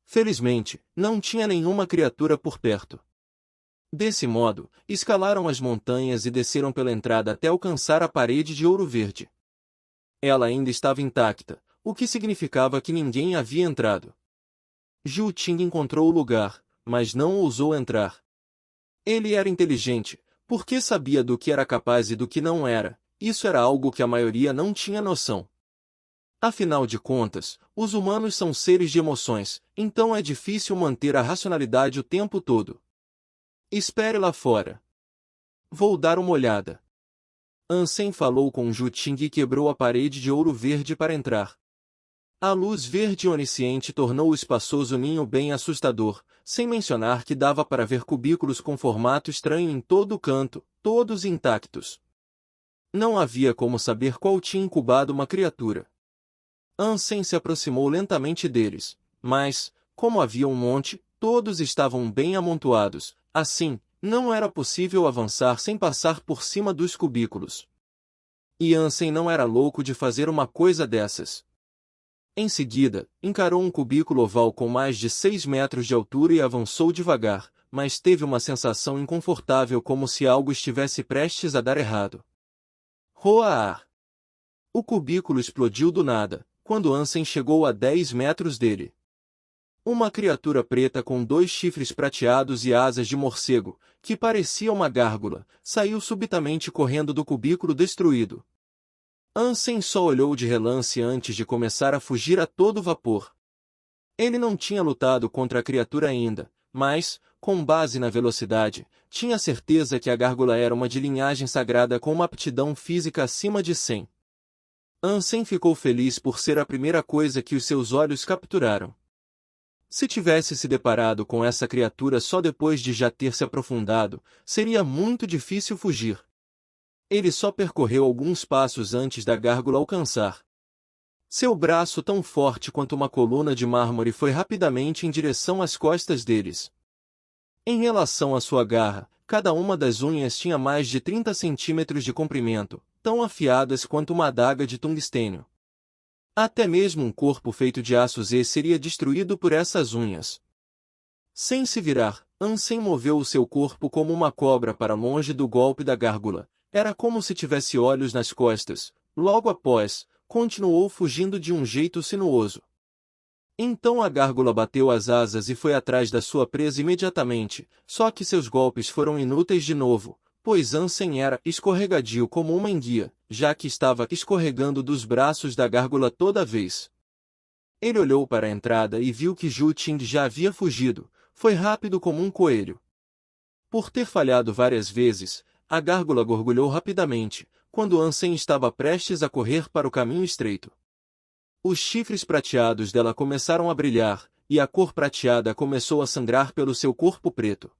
Speaker 1: Felizmente, não tinha nenhuma criatura por perto. Desse modo, escalaram as montanhas e desceram pela entrada até alcançar a parede de ouro verde. Ela ainda estava intacta, o que significava que ninguém havia entrado. Zhu Ting encontrou o lugar, mas não ousou entrar. Ele era inteligente, porque sabia do que era capaz e do que não era. Isso era algo que a maioria não tinha noção. Afinal de contas, os humanos são seres de emoções, então é difícil manter a racionalidade o tempo todo. Espere lá fora. Vou dar uma olhada. Ansem falou com Zhu Ting e quebrou a parede de ouro verde para entrar. A luz verde onisciente tornou o espaçoso ninho bem assustador, sem mencionar que dava para ver cubículos com formato estranho em todo o canto, todos intactos. Não havia como saber qual tinha incubado uma criatura. Ansem se aproximou lentamente deles, mas, como havia um monte, todos estavam bem amontoados, assim, não era possível avançar sem passar por cima dos cubículos. E Ansem não era louco de fazer uma coisa dessas. Em seguida, encarou um cubículo oval com mais de 6 metros de altura e avançou devagar, mas teve uma sensação inconfortável como se algo estivesse prestes a dar errado. Roar! O cubículo explodiu do nada, quando Ansem chegou a 10 metros dele. Uma criatura preta com 2 chifres prateados e asas de morcego, que parecia uma gárgula, saiu subitamente correndo do cubículo destruído. Ansem só olhou de relance antes de começar a fugir a todo vapor. Ele não tinha lutado contra a criatura ainda, mas, com base na velocidade, tinha certeza que a gárgula era uma de linhagem sagrada com uma aptidão física acima de 100. Ansem ficou feliz por ser a primeira coisa que os seus olhos capturaram. Se tivesse se deparado com essa criatura só depois de já ter se aprofundado, seria muito difícil fugir. Ele só percorreu alguns passos antes da gárgula alcançar. Seu braço tão forte quanto uma coluna de mármore foi rapidamente em direção às costas deles. Em relação à sua garra, cada uma das unhas tinha mais de 30 centímetros de comprimento, tão afiadas quanto uma adaga de tungstênio. Até mesmo um corpo feito de aço Z seria destruído por essas unhas. Sem se virar, Ansem moveu o seu corpo como uma cobra para longe do golpe da gárgula. Era como se tivesse olhos nas costas. Logo após, continuou fugindo de um jeito sinuoso. Então a gárgula bateu as asas e foi atrás da sua presa imediatamente, só que seus golpes foram inúteis de novo, pois Ansem era escorregadio como uma enguia, já que estava escorregando dos braços da gárgula toda vez. Ele olhou para a entrada e viu que Zhu Ting já havia fugido, foi rápido como um coelho. Por ter falhado várias vezes, a gárgula gorgulhou rapidamente, quando Ansem estava prestes a correr para o caminho estreito. Os chifres prateados dela começaram a brilhar, e a cor prateada começou a sangrar pelo seu corpo preto.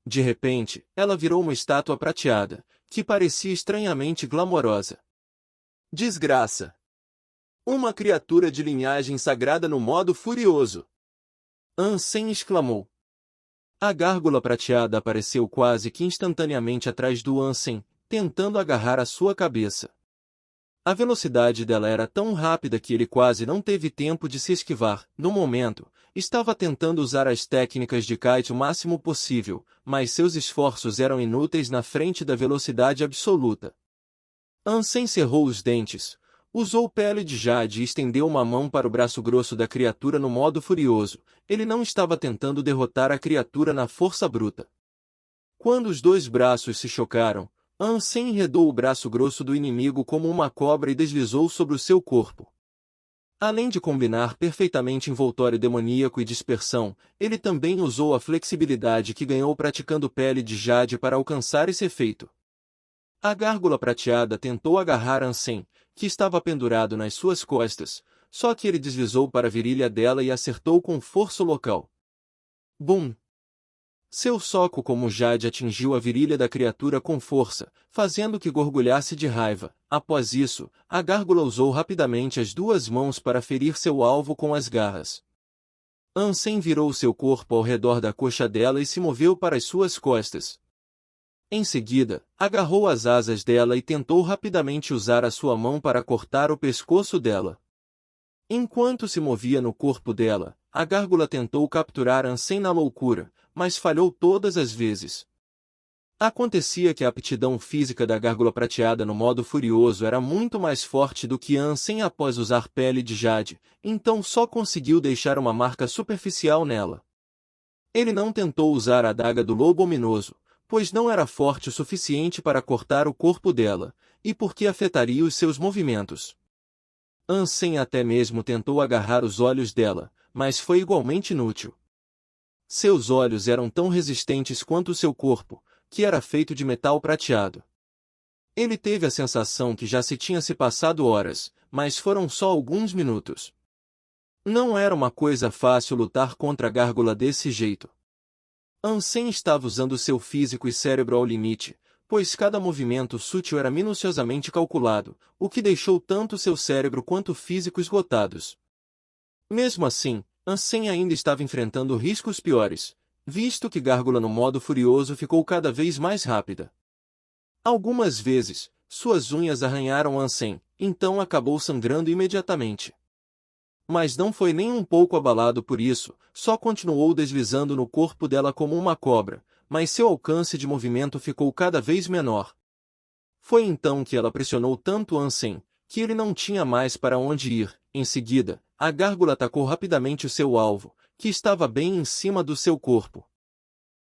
Speaker 1: De repente, ela virou uma estátua prateada, que parecia estranhamente glamourosa. Desgraça! Uma criatura de linhagem sagrada no modo furioso! Ansem exclamou. A gárgula prateada apareceu quase que instantaneamente atrás do Ansem, tentando agarrar a sua cabeça. A velocidade dela era tão rápida que ele quase não teve tempo de se esquivar. No momento, estava tentando usar as técnicas de kite o máximo possível, mas seus esforços eram inúteis na frente da velocidade absoluta. Ansem cerrou os dentes, usou pele de jade e estendeu uma mão para o braço grosso da criatura no modo furioso. Ele não estava tentando derrotar a criatura na força bruta. Quando os dois braços se chocaram, Ansem enredou o braço grosso do inimigo como uma cobra e deslizou sobre o seu corpo. Além de combinar perfeitamente envoltório demoníaco e dispersão, ele também usou a flexibilidade que ganhou praticando pele de jade para alcançar esse efeito. A gárgula prateada tentou agarrar Ansem, que estava pendurado nas suas costas, só que ele deslizou para a virilha dela e acertou com força o local. Bum! Seu soco como jade atingiu a virilha da criatura com força, fazendo que gorgulhasse de raiva. Após isso, a gárgula usou rapidamente as duas mãos para ferir seu alvo com as garras. Ansem virou seu corpo ao redor da coxa dela e se moveu para as suas costas. Em seguida, agarrou as asas dela e tentou rapidamente usar a sua mão para cortar o pescoço dela. Enquanto se movia no corpo dela, a gárgula tentou capturar Ansem na loucura, mas falhou todas as vezes. Acontecia que a aptidão física da gárgula prateada no modo furioso era muito mais forte do que Ansem após usar pele de jade, então só conseguiu deixar uma marca superficial nela. Ele não tentou usar a adaga do lobo ominoso, pois não era forte o suficiente para cortar o corpo dela, e porque afetaria os seus movimentos. Ansem até mesmo tentou agarrar os olhos dela, mas foi igualmente inútil. Seus olhos eram tão resistentes quanto seu corpo, que era feito de metal prateado. Ele teve a sensação que já se tinha se passado horas, mas foram só alguns minutos. Não era uma coisa fácil lutar contra a gárgula desse jeito. Ansem estava usando seu físico e cérebro ao limite, pois cada movimento sutil era minuciosamente calculado, o que deixou tanto seu cérebro quanto o físico esgotados. Mesmo assim, Ansem ainda estava enfrentando riscos piores, visto que Gárgula no modo furioso ficou cada vez mais rápida. Algumas vezes, suas unhas arranharam Ansem, então acabou sangrando imediatamente. Mas não foi nem um pouco abalado por isso, só continuou deslizando no corpo dela como uma cobra, mas seu alcance de movimento ficou cada vez menor. Foi então que ela pressionou tanto Ansem, que ele não tinha mais para onde ir. Em seguida, a gárgula atacou rapidamente o seu alvo, que estava bem em cima do seu corpo.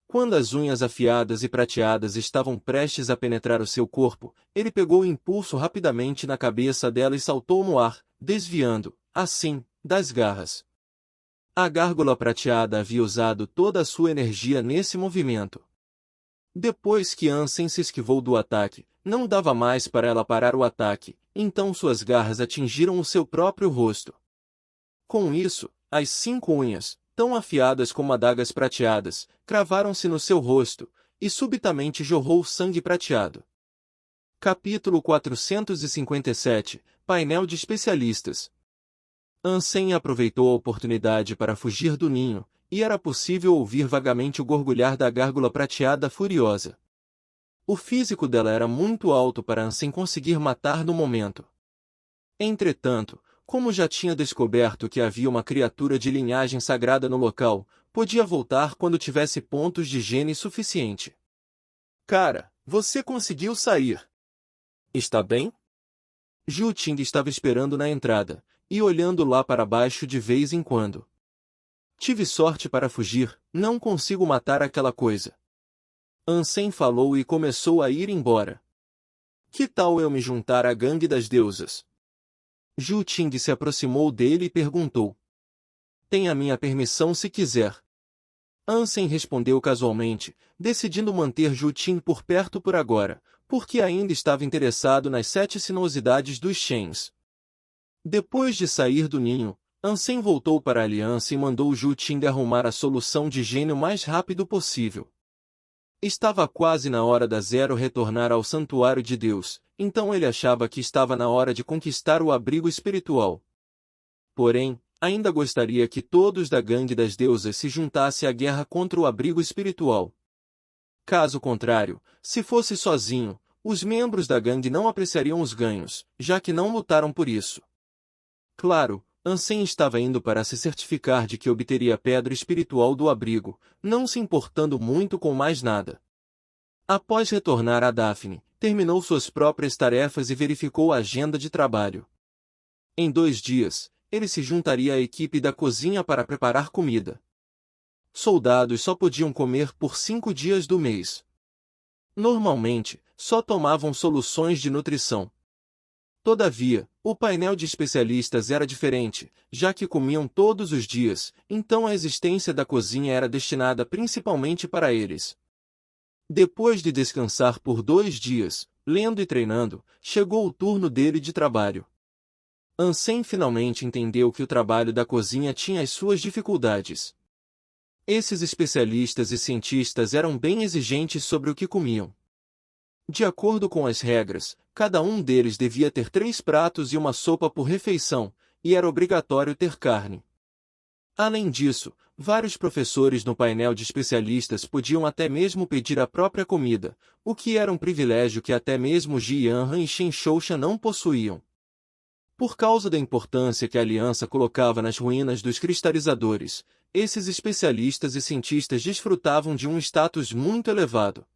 Speaker 1: Quando as unhas afiadas e prateadas estavam prestes a penetrar o seu corpo, ele pegou o impulso rapidamente na cabeça dela e saltou no ar, desviando, assim, das garras. A gárgula prateada havia usado toda a sua energia nesse movimento. Depois que Ansem se esquivou do ataque, não dava mais para ela parar o ataque, então suas garras atingiram o seu próprio rosto. Com isso, as 5 unhas, tão afiadas como adagas prateadas, cravaram-se no seu rosto, e subitamente jorrou sangue prateado. Capítulo 457 – Painel de especialistas. Ansem aproveitou a oportunidade para fugir do ninho, e era possível ouvir vagamente o gorgulhar da gárgula prateada furiosa. O físico dela era muito alto para Ansem conseguir matar no momento. Entretanto, como já tinha descoberto que havia uma criatura de linhagem sagrada no local, podia voltar quando tivesse pontos de gene suficiente. Cara, você conseguiu sair. Está bem? Zhu Ting estava esperando na entrada, e olhando lá para baixo de vez em quando. Tive sorte para fugir, não consigo matar aquela coisa. Ansem falou e começou a ir embora. Que tal eu me juntar à gangue das deusas? Zhu Ting se aproximou dele e perguntou. Tem a minha permissão se quiser. Ansem respondeu casualmente, decidindo manter Zhu Ting por perto por agora, porque ainda estava interessado nas 7 sinuosidades dos Shens. Depois de sair do ninho, Ansem voltou para a aliança e mandou Zhu Ting arrumar a solução de gênio o mais rápido possível. Estava quase na hora da Zero retornar ao santuário de Deus, então ele achava que estava na hora de conquistar o abrigo espiritual. Porém, ainda gostaria que todos da gangue das deusas se juntassem à guerra contra o abrigo espiritual. Caso contrário, se fosse sozinho, os membros da gangue não apreciariam os ganhos, já que não lutaram por isso. Claro, Ansem estava indo para se certificar de que obteria a pedra espiritual do abrigo, não se importando muito com mais nada. Após retornar a Daphne, terminou suas próprias tarefas e verificou a agenda de trabalho. Em 2 dias, ele se juntaria à equipe da cozinha para preparar comida. Soldados só podiam comer por 5 dias do mês. Normalmente, só tomavam soluções de nutrição. Todavia, o painel de especialistas era diferente, já que comiam todos os dias, então a existência da cozinha era destinada principalmente para eles. Depois de descansar por 2 dias, lendo e treinando, chegou o turno dele de trabalho. Ansem finalmente entendeu que o trabalho da cozinha tinha as suas dificuldades. Esses especialistas e cientistas eram bem exigentes sobre o que comiam. De acordo com as regras, cada um deles devia ter 3 pratos e uma sopa por refeição, e era obrigatório ter carne. Além disso, vários professores no painel de especialistas podiam até mesmo pedir a própria comida, o que era um privilégio que até mesmo Ji Yanran e Shen Shouxia não possuíam. Por causa da importância que a aliança colocava nas ruínas dos cristalizadores, esses especialistas e cientistas desfrutavam de um status muito elevado.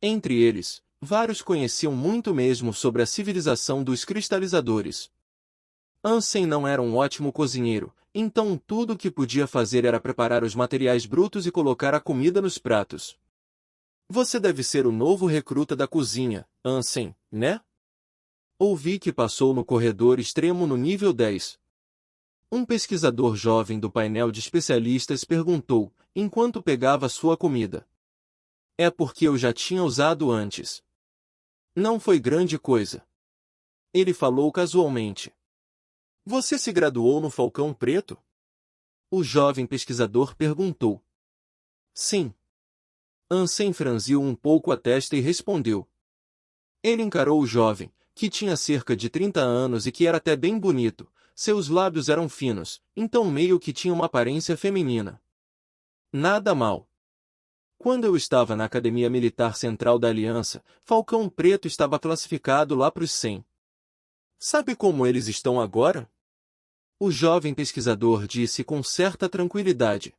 Speaker 1: Entre eles, vários conheciam muito mesmo sobre a civilização dos cristalizadores. Ansem não era um ótimo cozinheiro, então tudo o que podia fazer era preparar os materiais brutos e colocar a comida nos pratos. Você deve ser o novo recruta da cozinha, Ansem, né? Ouvi que passou no corredor extremo no nível 10. Um pesquisador jovem do painel de especialistas perguntou, enquanto pegava sua comida. É porque eu já tinha usado antes. Não foi grande coisa. Ele falou casualmente. Você se graduou no Falcão Preto? O jovem pesquisador perguntou. Sim. Ansem franziu um pouco a testa e respondeu. Ele encarou o jovem, que tinha cerca de 30 anos e que era até bem bonito. Seus lábios eram finos, então meio que tinha uma aparência feminina. Nada mal. Quando eu estava na Academia Militar Central da Aliança, Falcão Preto estava classificado lá para os 100. Sabe como eles estão agora? O jovem pesquisador disse com certa tranquilidade.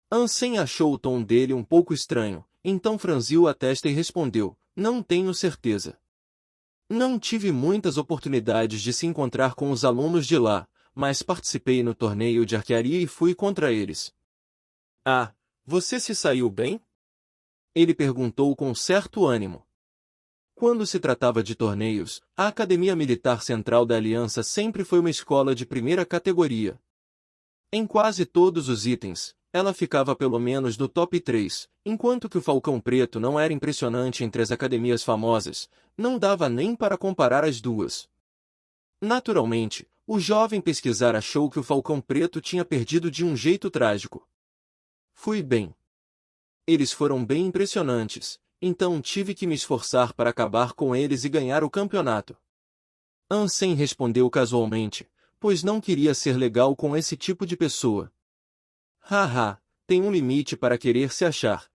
Speaker 1: Ansem achou o tom dele um pouco estranho, então franziu a testa e respondeu, não tenho certeza. Não tive muitas oportunidades de se encontrar com os alunos de lá, mas participei no torneio de arquearia e fui contra eles. Ah, você se saiu bem? Ele perguntou com certo ânimo. Quando se tratava de torneios, a Academia Militar Central da Aliança sempre foi uma escola de primeira categoria. Em quase todos os itens, ela ficava pelo menos no top 3, enquanto que o Falcão Preto não era impressionante entre as academias famosas, não dava nem para comparar as duas. Naturalmente, o jovem pesquisar achou que o Falcão Preto tinha perdido de um jeito trágico. Fui bem. Eles foram bem impressionantes, então tive que me esforçar para acabar com eles e ganhar o campeonato. Ansem respondeu casualmente, pois não queria ser legal com esse tipo de pessoa. Haha, tem um limite para querer se achar.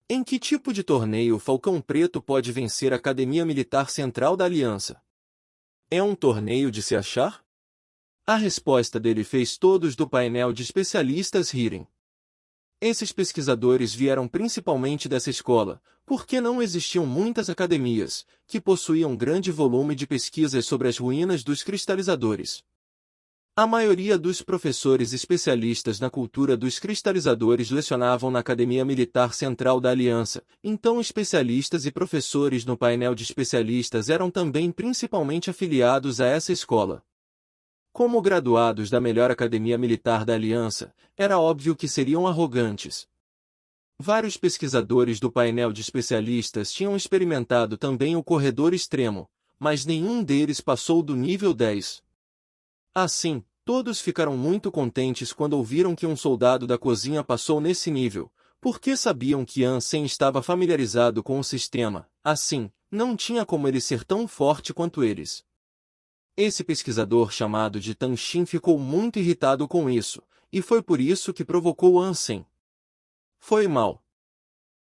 Speaker 1: Em que tipo de torneio o Falcão Preto pode vencer a Academia Militar Central da Aliança? É um torneio de se achar? A resposta dele fez todos do painel de especialistas rirem. Esses pesquisadores vieram principalmente dessa escola, porque não existiam muitas academias, que possuíam grande volume de pesquisas sobre as ruínas dos cristalizadores. A maioria dos professores especialistas na cultura dos cristalizadores lecionavam na Academia Militar Central da Aliança, então especialistas e professores no painel de especialistas eram também principalmente afiliados a essa escola. Como graduados da melhor Academia Militar da Aliança, era óbvio que seriam arrogantes. Vários pesquisadores do painel de especialistas tinham experimentado também o corredor extremo, mas nenhum deles passou do nível 10. Assim, todos ficaram muito contentes quando ouviram que um soldado da cozinha passou nesse nível, porque sabiam que Ansem estava familiarizado com o sistema, assim, não tinha como ele ser tão forte quanto eles. Esse pesquisador chamado de Tan Xin ficou muito irritado com isso, e foi por isso que provocou Ansem. Foi mal.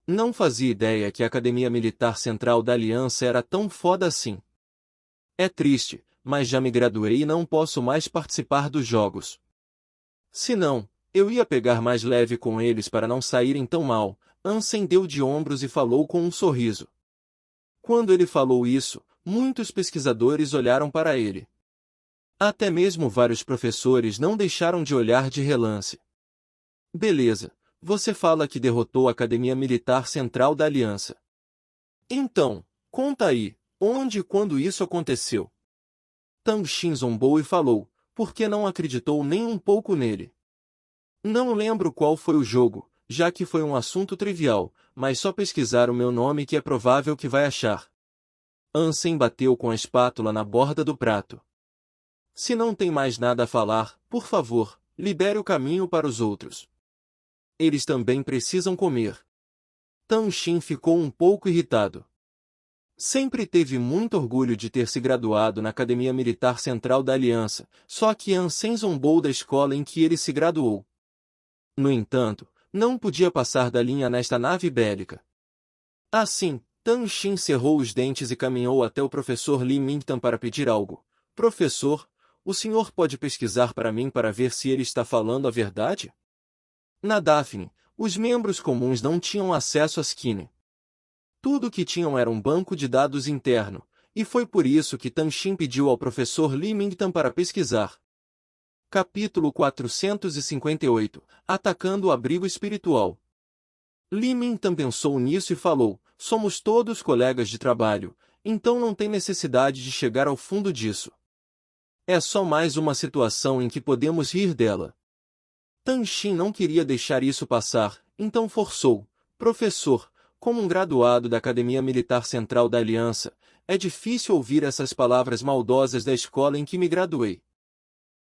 Speaker 1: Não fazia ideia que a Academia Militar Central da Aliança era tão foda assim. É triste, mas já me graduei e não posso mais participar dos jogos. Se não, eu ia pegar mais leve com eles para não saírem tão mal. Ansem deu de ombros e falou com um sorriso. Quando ele falou isso, muitos pesquisadores olharam para ele. Até mesmo vários professores não deixaram de olhar de relance. Beleza, você fala que derrotou a Academia Militar Central da Aliança. Então, conta aí, onde e quando isso aconteceu? Tang Xin zombou e falou, porque não acreditou nem um pouco nele. Não lembro qual foi o jogo, já que foi um assunto trivial, mas só pesquisar o meu nome que é provável que vai achar. Ansem bateu com a espátula na borda do prato. Se não tem mais nada a falar, por favor, libere o caminho para os outros. Eles também precisam comer. Tang Xin ficou um pouco irritado. Sempre teve muito orgulho de ter se graduado na Academia Militar Central da Aliança, só que Ansem zombou da escola em que ele se graduou. No entanto, não podia passar da linha nesta nave bélica. Assim, Tang Xin cerrou os dentes e caminhou até o professor Li Mingtan para pedir algo. Professor, o senhor pode pesquisar para mim para ver se ele está falando a verdade? Na Daphne, os membros comuns não tinham acesso a Skinner. Tudo o que tinham era um banco de dados interno, e foi por isso que Tang Xin pediu ao professor Li Mingtan para pesquisar. Capítulo 458 – Atacando o abrigo espiritual. Li Mingtan pensou nisso e falou, somos todos colegas de trabalho, então não tem necessidade de chegar ao fundo disso. É só mais uma situação em que podemos rir dela. Tang Xin não queria deixar isso passar, então forçou, professor, como um graduado da Academia Militar Central da Aliança, é difícil ouvir essas palavras maldosas da escola em que me graduei.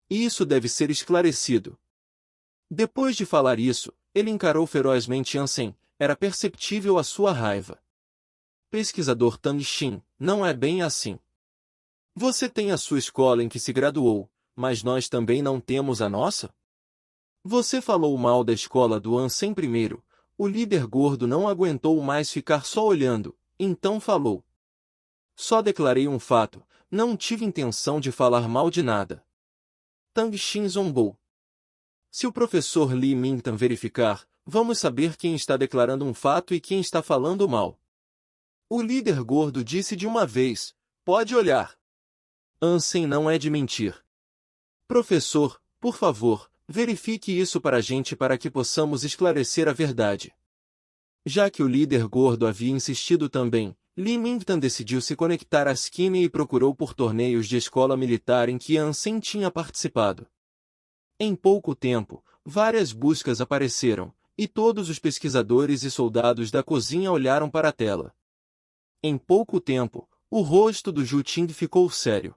Speaker 1: Isso deve ser esclarecido. Depois de falar isso, ele encarou ferozmente Ansem, era perceptível a sua raiva. Pesquisador Tang Xin, não é bem assim. Você tem a sua escola em que se graduou, mas nós também não temos a nossa? Você falou mal da escola do Ansem primeiro, o líder gordo não aguentou mais ficar só olhando, então falou. Só declarei um fato, não tive intenção de falar mal de nada. Tang Xin zombou. Se o professor Li Mingtan verificar, vamos saber quem está declarando um fato e quem está falando mal. O líder gordo disse de uma vez, pode olhar. Ansem não é de mentir. Professor, por favor, verifique isso para a gente para que possamos esclarecer a verdade. Já que o líder gordo havia insistido também, Li Mingtan decidiu se conectar à Skinny e procurou por torneios de escola militar em que Ansem tinha participado. Em pouco tempo, várias buscas apareceram, e todos os pesquisadores e soldados da cozinha olharam para a tela. Em pouco tempo, o rosto do Zhu Ting ficou sério.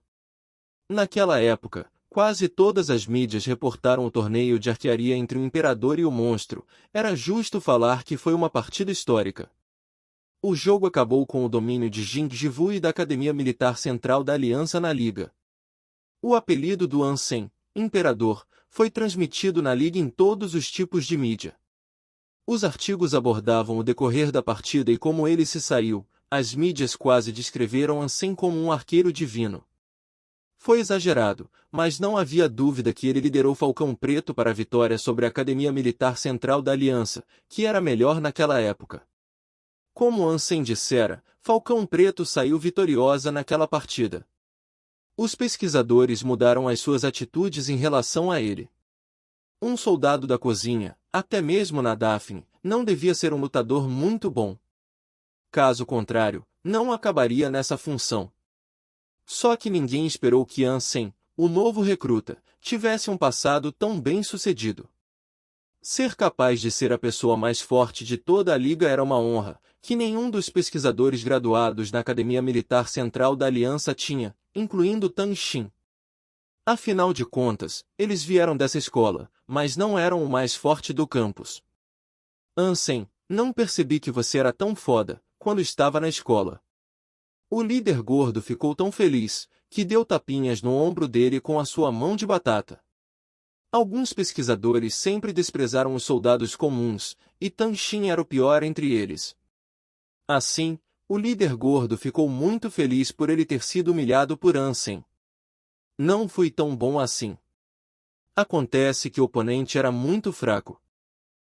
Speaker 1: Naquela época, quase todas as mídias reportaram o torneio de arquearia entre o Imperador e o Monstro, era justo falar que foi uma partida histórica. O jogo acabou com o domínio de Jing Jivu e da Academia Militar Central da Aliança na Liga. O apelido do Ansem, Imperador, foi transmitido na Liga em todos os tipos de mídia. Os artigos abordavam o decorrer da partida e como ele se saiu, as mídias quase descreveram Ansem como um arqueiro divino. Foi exagerado, mas não havia dúvida que ele liderou Falcão Preto para a vitória sobre a Academia Militar Central da Aliança, que era melhor naquela época. Como Ansem dissera, Falcão Preto saiu vitoriosa naquela partida. Os pesquisadores mudaram as suas atitudes em relação a ele. Um soldado da cozinha, até mesmo na Daphne, não devia ser um lutador muito bom. Caso contrário, não acabaria nessa função. Só que ninguém esperou que Ansem, o novo recruta, tivesse um passado tão bem-sucedido. Ser capaz de ser a pessoa mais forte de toda a liga era uma honra, que nenhum dos pesquisadores graduados na Academia Militar Central da Aliança tinha, incluindo Tang Xin. Afinal de contas, eles vieram dessa escola, mas não eram o mais forte do campus. Ansem, não percebi que você era tão foda, quando estava na escola. O líder gordo ficou tão feliz, que deu tapinhas no ombro dele com a sua mão de batata. Alguns pesquisadores sempre desprezaram os soldados comuns, e Tan Shin era o pior entre eles. Assim, o líder gordo ficou muito feliz por ele ter sido humilhado por Ansem. Não fui tão bom assim. Acontece que o oponente era muito fraco.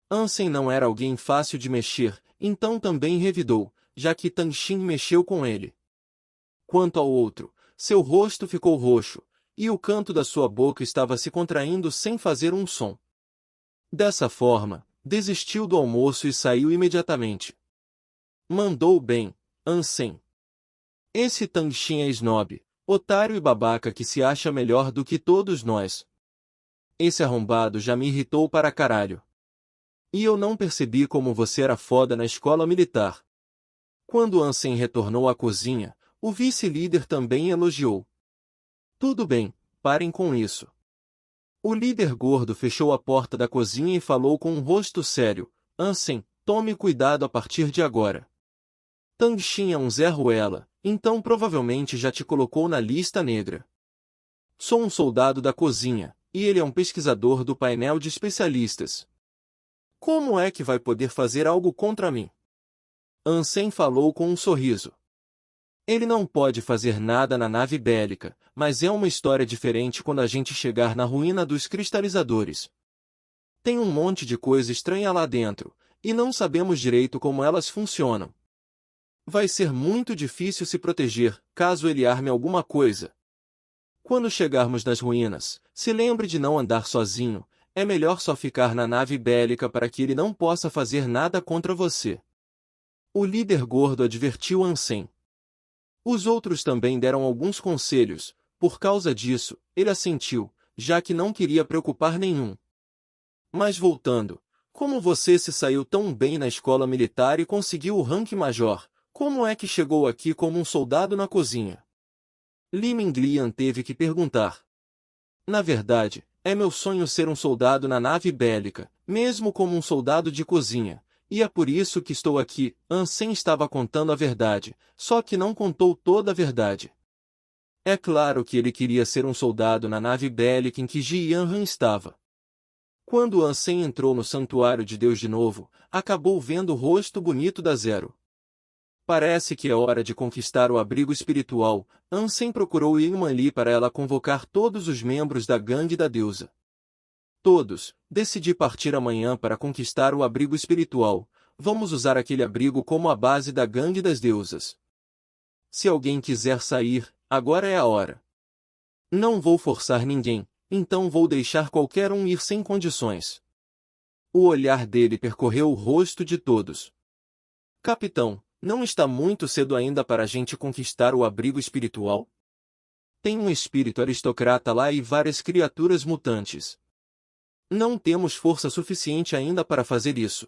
Speaker 1: Ansem não era alguém fácil de mexer, então também revidou, já que Tan Shin mexeu com ele. Quanto ao outro, seu rosto ficou roxo, e o canto da sua boca estava se contraindo sem fazer um som. Dessa forma, desistiu do almoço e saiu imediatamente. Mandou bem, Ansem. Esse Tan Shin é snob, otário e babaca que se acha melhor do que todos nós. Esse arrombado já me irritou para caralho. E eu não percebi como você era foda na escola militar. Quando Ansem retornou à cozinha, o vice-líder também elogiou. Tudo bem, parem com isso. O líder gordo fechou a porta da cozinha e falou com um rosto sério. Ansem, tome cuidado a partir de agora. Tan Shin é um Zé Ruela, então provavelmente já te colocou na lista negra. Sou um soldado da cozinha, e ele é um pesquisador do painel de especialistas. Como é que vai poder fazer algo contra mim? Ansem falou com um sorriso. Ele não pode fazer nada na nave bélica, mas é uma história diferente quando a gente chegar na ruína dos cristalizadores. Tem um monte de coisa estranha lá dentro, e não sabemos direito como elas funcionam. Vai ser muito difícil se proteger, caso ele arme alguma coisa. Quando chegarmos nas ruínas, se lembre de não andar sozinho, é melhor só ficar na nave bélica para que ele não possa fazer nada contra você. O líder gordo advertiu Ansem. Os outros também deram alguns conselhos, por causa disso, ele assentiu, já que não queria preocupar nenhum. Mas voltando, como você se saiu tão bem na escola militar e conseguiu o rank major, como é que chegou aqui como um soldado na cozinha? Li Minglian teve que perguntar. Na verdade, é meu sonho ser um soldado na nave bélica, mesmo como um soldado de cozinha. E é por isso que estou aqui. Ansem estava contando a verdade, só que não contou toda a verdade. É claro que ele queria ser um soldado na nave bélica em que Ji Yanran estava. Quando Ansem entrou no Santuário de Deus de novo, acabou vendo o rosto bonito da Zero. Parece que é hora de conquistar o abrigo espiritual. Ansem procurou Yingman Li para ela convocar todos os membros da gangue da deusa. Todos, decidi partir amanhã para conquistar o abrigo espiritual. Vamos usar aquele abrigo como a base da gangue das deusas. Se alguém quiser sair, agora é a hora. Não vou forçar ninguém, então vou deixar qualquer um ir sem condições. O olhar dele percorreu o rosto de todos. Capitão, não está muito cedo ainda para a gente conquistar o abrigo espiritual? Tem um espírito aristocrata lá e várias criaturas mutantes. Não temos força suficiente ainda para fazer isso.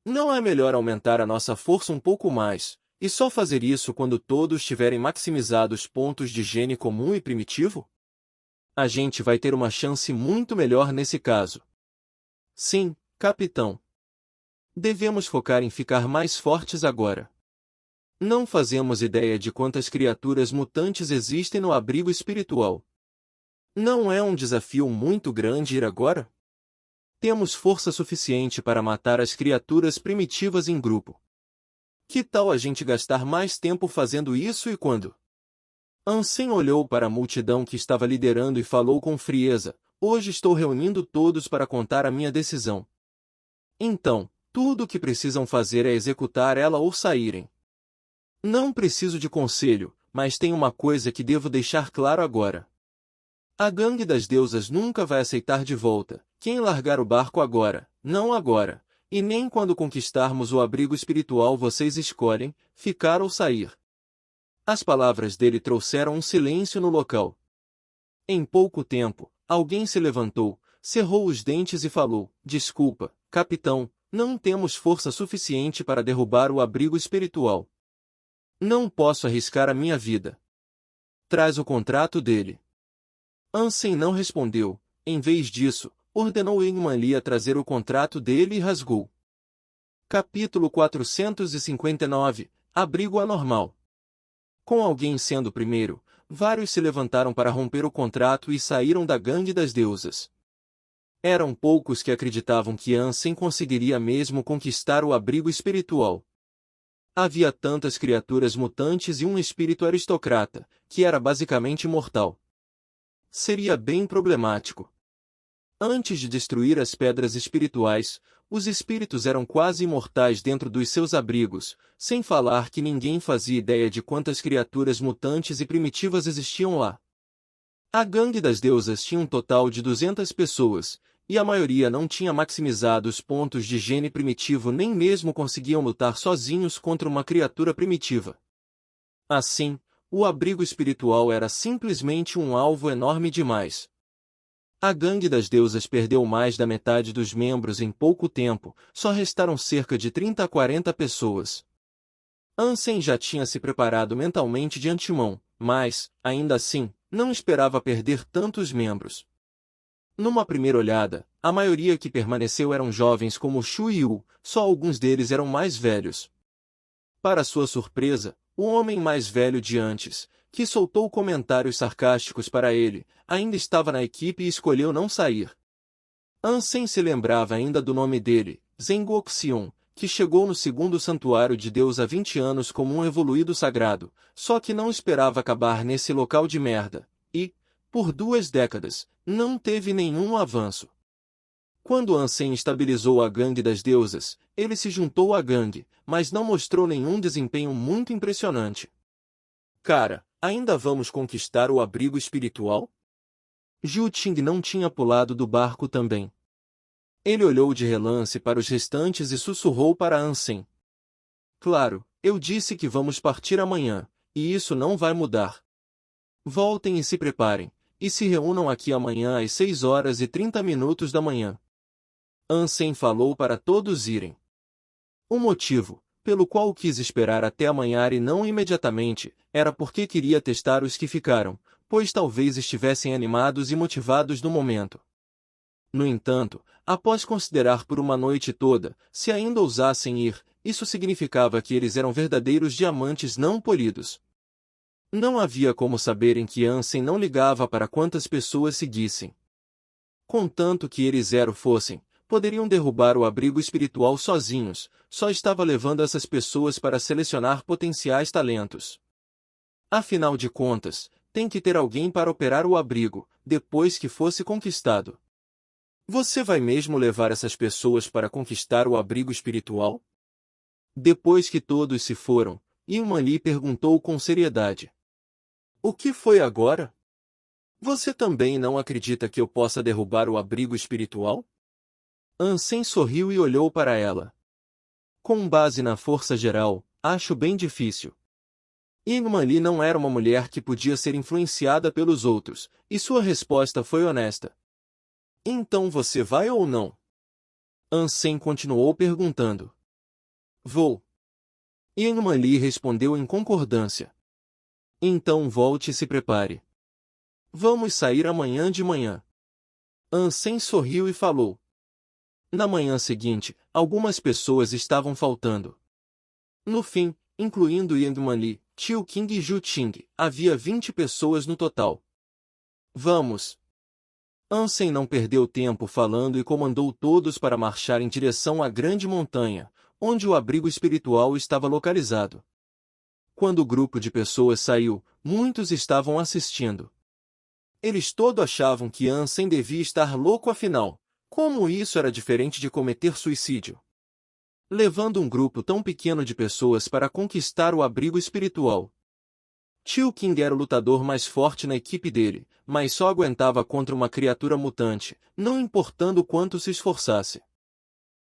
Speaker 1: Não é melhor aumentar a nossa força um pouco mais, e só fazer isso quando todos tiverem maximizado os pontos de gene comum e primitivo? A gente vai ter uma chance muito melhor nesse caso. Sim, capitão. Devemos focar em ficar mais fortes agora. Não fazemos ideia de quantas criaturas mutantes existem no abrigo espiritual. Não é um desafio muito grande ir agora? Temos força suficiente para matar as criaturas primitivas em grupo. Que tal a gente gastar mais tempo fazendo isso e quando? Ansem olhou para a multidão que estava liderando e falou com frieza. Hoje estou reunindo todos para contar a minha decisão. Então, tudo o que precisam fazer é executar ela ou saírem. Não preciso de conselho, mas tem uma coisa que devo deixar claro agora. A gangue das deusas nunca vai aceitar de volta quem largar o barco agora, não agora, e nem quando conquistarmos o abrigo espiritual vocês escolhem, ficar ou sair. As palavras dele trouxeram um silêncio no local. Em pouco tempo, alguém se levantou, cerrou os dentes e falou, desculpa, capitão, não temos força suficiente para derrubar o abrigo espiritual. Não posso arriscar a minha vida. Traz o contrato dele. Ansem não respondeu. Em vez disso, ordenou Yingman Li a trazer o contrato dele e rasgou. Capítulo 459 Abrigo anormal. Com alguém sendo o primeiro, vários se levantaram para romper o contrato e saíram da gangue das deusas. Eram poucos que acreditavam que Ansem conseguiria mesmo conquistar o abrigo espiritual. Havia tantas criaturas mutantes e um espírito aristocrata, que era basicamente mortal. Seria bem problemático. Antes de destruir as pedras espirituais, os espíritos eram quase imortais dentro dos seus abrigos, sem falar que ninguém fazia ideia de quantas criaturas mutantes e primitivas existiam lá. A gangue das deusas tinha um total de 200 pessoas, e a maioria não tinha maximizado os pontos de gene primitivo nem mesmo conseguiam lutar sozinhos contra uma criatura primitiva. Assim, o abrigo espiritual era simplesmente um alvo enorme demais. A gangue das deusas perdeu mais da metade dos membros em pouco tempo, só restaram cerca de 30 a 40 pessoas. Ansem já tinha se preparado mentalmente de antemão, mas, ainda assim, não esperava perder tantos membros. Numa primeira olhada, a maioria que permaneceu eram jovens como Shu e Yu, só alguns deles eram mais velhos. Para sua surpresa, o homem mais velho de antes, que soltou comentários sarcásticos para ele, ainda estava na equipe e escolheu não sair. Ansem se lembrava ainda do nome dele, Zengok Xion, que chegou no segundo santuário de Deus há 20 anos como um evoluído sagrado, só que não esperava acabar nesse local de merda, e, por 2 décadas, não teve nenhum avanço. Quando Ansem estabilizou a gangue das deusas, ele se juntou à gangue, mas não mostrou nenhum desempenho muito impressionante. Cara, ainda vamos conquistar o abrigo espiritual? Jiu Ting não tinha pulado do barco também. Ele olhou de relance para os restantes e sussurrou para Ansem. Claro, eu disse que vamos partir amanhã, e isso não vai mudar. Voltem e se preparem, e se reúnam aqui amanhã às 6h30 da manhã. Ansem falou para todos irem. O motivo, pelo qual quis esperar até amanhã e não imediatamente, era porque queria testar os que ficaram, pois talvez estivessem animados e motivados no momento. No entanto, após considerar por uma noite toda, se ainda ousassem ir, isso significava que eles eram verdadeiros diamantes não polidos. Não havia como saberem que Ansem não ligava para quantas pessoas seguissem. Contanto que eles fossem, poderiam derrubar o abrigo espiritual sozinhos, só estava levando essas pessoas para selecionar potenciais talentos. Afinal de contas, tem que ter alguém para operar o abrigo, depois que fosse conquistado. Você vai mesmo levar essas pessoas para conquistar o abrigo espiritual? Depois que todos se foram, Ilman Li perguntou com seriedade. O que foi agora? Você também não acredita que eu possa derrubar o abrigo espiritual? Ansem sorriu e olhou para ela. Com base na força geral, acho bem difícil. Ilman Li não era uma mulher que podia ser influenciada pelos outros, e sua resposta foi honesta. Então você vai ou não? Ansem continuou perguntando. Vou. Ilman Li respondeu em concordância. Então volte e se prepare. Vamos sair amanhã de manhã. Ansem sorriu e falou. Na manhã seguinte, algumas pessoas estavam faltando. No fim, incluindo Ilman Li, Tio King e Ju Ting, havia 20 pessoas no total. Vamos! Ansem não perdeu tempo falando e comandou todos para marchar em direção à grande montanha, onde o abrigo espiritual estava localizado. Quando o grupo de pessoas saiu, muitos estavam assistindo. Eles todos achavam que Ansem devia estar louco afinal. Como isso era diferente de cometer suicídio? Levando um grupo tão pequeno de pessoas para conquistar o abrigo espiritual. Tio King era o lutador mais forte na equipe dele, mas só aguentava contra uma criatura mutante, não importando quanto se esforçasse.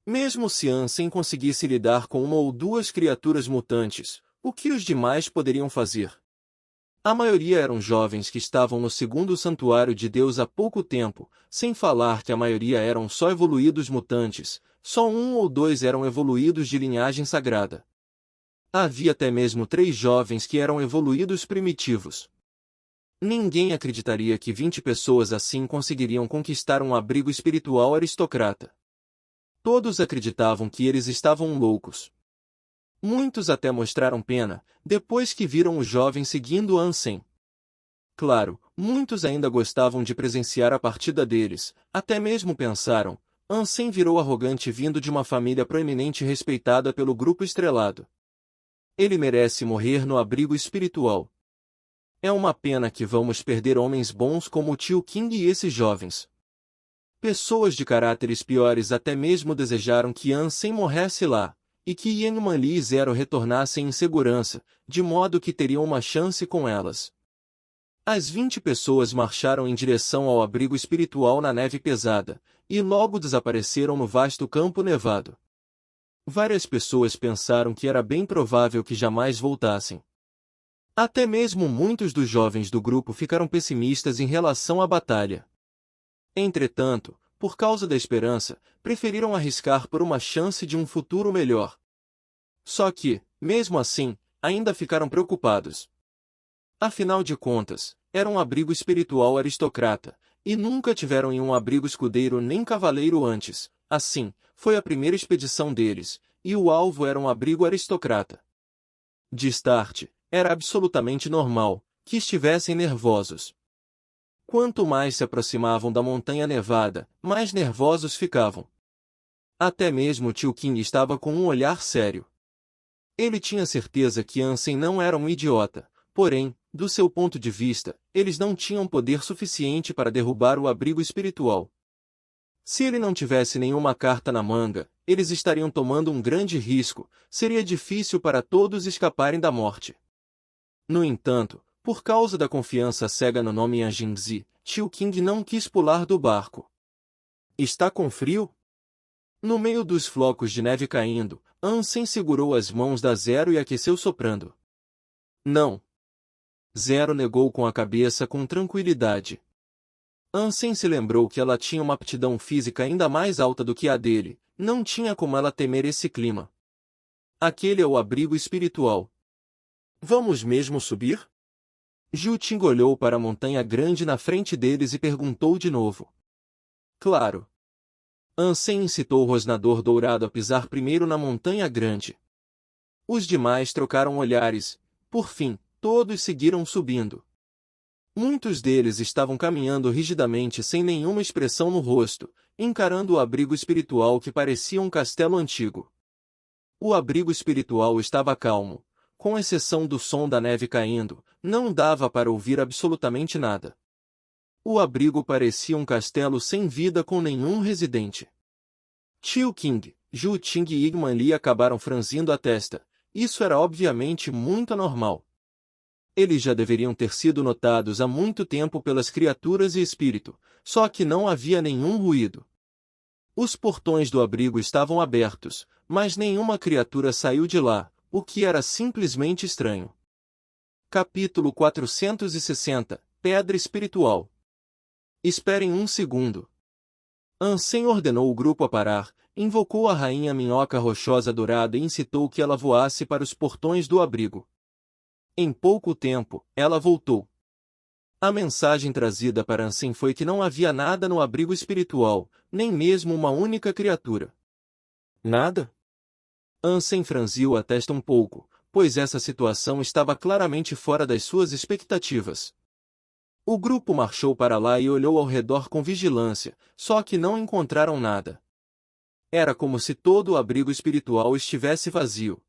Speaker 1: Mesmo se Ansem conseguisse lidar com uma ou duas criaturas mutantes, o que os demais poderiam fazer? A maioria eram jovens que estavam no segundo santuário de Deus há pouco tempo, sem falar que a maioria eram só evoluídos mutantes, só 1 ou 2 eram evoluídos de linhagem sagrada. Havia até mesmo 3 jovens que eram evoluídos primitivos. Ninguém acreditaria que 20 pessoas assim conseguiriam conquistar um abrigo espiritual aristocrata. Todos acreditavam que eles estavam loucos. Muitos até mostraram pena, depois que viram o jovem seguindo Ansem. Claro, Muitos ainda gostavam de presenciar a partida deles, até mesmo pensaram, Ansem virou arrogante vindo de uma família proeminente respeitada pelo grupo estrelado. Ele merece morrer no abrigo espiritual. É uma pena que vamos perder homens bons como o tio King e esses jovens. Pessoas de caráteres piores até mesmo desejaram que Ansem morresse lá, e que Yangman-Li e Zero retornassem em segurança, de modo que teriam uma chance com elas. As 20 pessoas marcharam em direção ao abrigo espiritual na neve pesada, e logo desapareceram no vasto campo nevado. Várias pessoas pensaram que era bem provável que jamais voltassem. Até mesmo muitos dos jovens do grupo ficaram pessimistas em relação à batalha. Entretanto, por causa da esperança, preferiram arriscar por uma chance de um futuro melhor. Só que, mesmo assim, ainda ficaram preocupados. Afinal de contas, era um abrigo espiritual aristocrata, e nunca tiveram em um abrigo escudeiro nem cavaleiro antes. Assim, foi a primeira expedição deles, e o alvo era um abrigo aristocrata. De start, era absolutamente normal que estivessem nervosos. Quanto mais se aproximavam da montanha nevada, mais nervosos ficavam. Até mesmo Tio King estava com um olhar sério. Ele tinha certeza que Ansem não era um idiota, porém, do seu ponto de vista, eles não tinham poder suficiente para derrubar o abrigo espiritual. Se ele não tivesse nenhuma carta na manga, eles estariam tomando um grande risco, seria difícil para todos escaparem da morte. No entanto, por causa da confiança cega no nome Yanjingzi, Tio King não quis pular do barco. Está com frio? No meio dos flocos de neve caindo, Ansem segurou as mãos da Zero e aqueceu soprando. Não. Zero negou com a cabeça com tranquilidade. Ansem se lembrou que ela tinha uma aptidão física ainda mais alta do que a dele, não tinha como ela temer esse clima. Aquele é o abrigo espiritual. Vamos mesmo subir? Jiu Ting olhou para a montanha grande na frente deles e perguntou de novo. Claro. Ansem incitou o rosnador dourado a pisar primeiro na montanha grande. Os demais trocaram olhares, por fim, todos seguiram subindo. Muitos deles estavam caminhando rigidamente sem nenhuma expressão no rosto, encarando o abrigo espiritual que parecia um castelo antigo. O abrigo espiritual estava calmo, com exceção do som da neve caindo, não dava para ouvir absolutamente nada. O abrigo parecia um castelo sem vida com nenhum residente. Tio King, Jiu Ting e Yangman-Li acabaram franzindo a testa. Isso era obviamente muito anormal. Eles já deveriam ter sido notados há muito tempo pelas criaturas e espírito, só que não havia nenhum ruído. Os portões do abrigo estavam abertos, mas nenhuma criatura saiu de lá, o que era simplesmente estranho. Capítulo 460 – Pedra Espiritual. Esperem um segundo. Ansem ordenou o grupo a parar, invocou a rainha minhoca rochosa dourada e incitou que ela voasse para os portões do abrigo. Em pouco tempo, ela voltou. A mensagem trazida para Ansem foi que não havia nada no abrigo espiritual, nem mesmo uma única criatura. Nada? Ansem franziu a testa um pouco, pois essa situação estava claramente fora das suas expectativas. O grupo marchou para lá e olhou ao redor com vigilância, só que não encontraram nada. Era como se todo o abrigo espiritual estivesse vazio.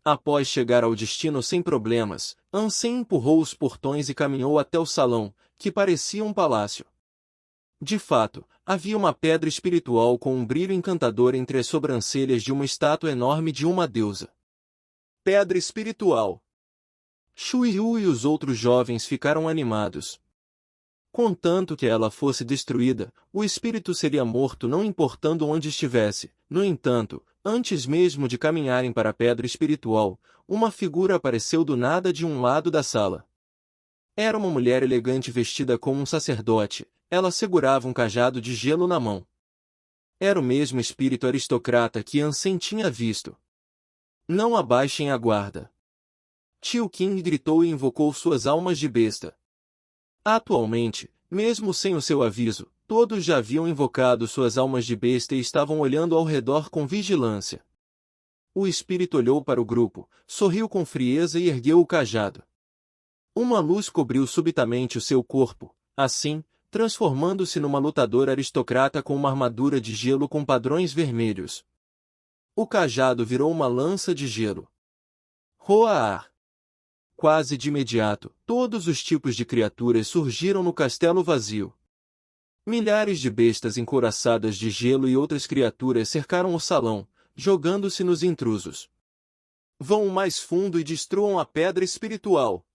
Speaker 1: Após chegar ao destino sem problemas, Ansem empurrou os portões e caminhou até o salão, que parecia um palácio. De fato, havia uma pedra espiritual com um brilho encantador entre as sobrancelhas de uma estátua enorme de uma deusa. Pedra espiritual. Shuyu e os outros jovens ficaram animados. Contanto que ela fosse destruída, o espírito seria morto não importando onde estivesse. No entanto, antes mesmo de caminharem para a pedra espiritual, uma figura apareceu do nada de um lado da sala. Era uma mulher elegante vestida como um sacerdote, ela segurava um cajado de gelo na mão. Era o mesmo espírito aristocrata que Ansem tinha visto. Não abaixem a guarda. Tio King gritou e invocou suas almas de besta. Atualmente, mesmo sem o seu aviso, todos já haviam invocado suas almas de besta e estavam olhando ao redor com vigilância. O espírito olhou para o grupo, sorriu com frieza e ergueu o cajado. Uma luz cobriu subitamente o seu corpo, assim, transformando-se numa lutadora aristocrata com uma armadura de gelo com padrões vermelhos. O cajado virou uma lança de gelo. Roar! Quase de imediato, todos os tipos de criaturas surgiram no castelo vazio. Milhares de bestas encouraçadas de gelo e outras criaturas cercaram o salão, jogando-se nos intrusos. Vão mais fundo e destruam a pedra espiritual!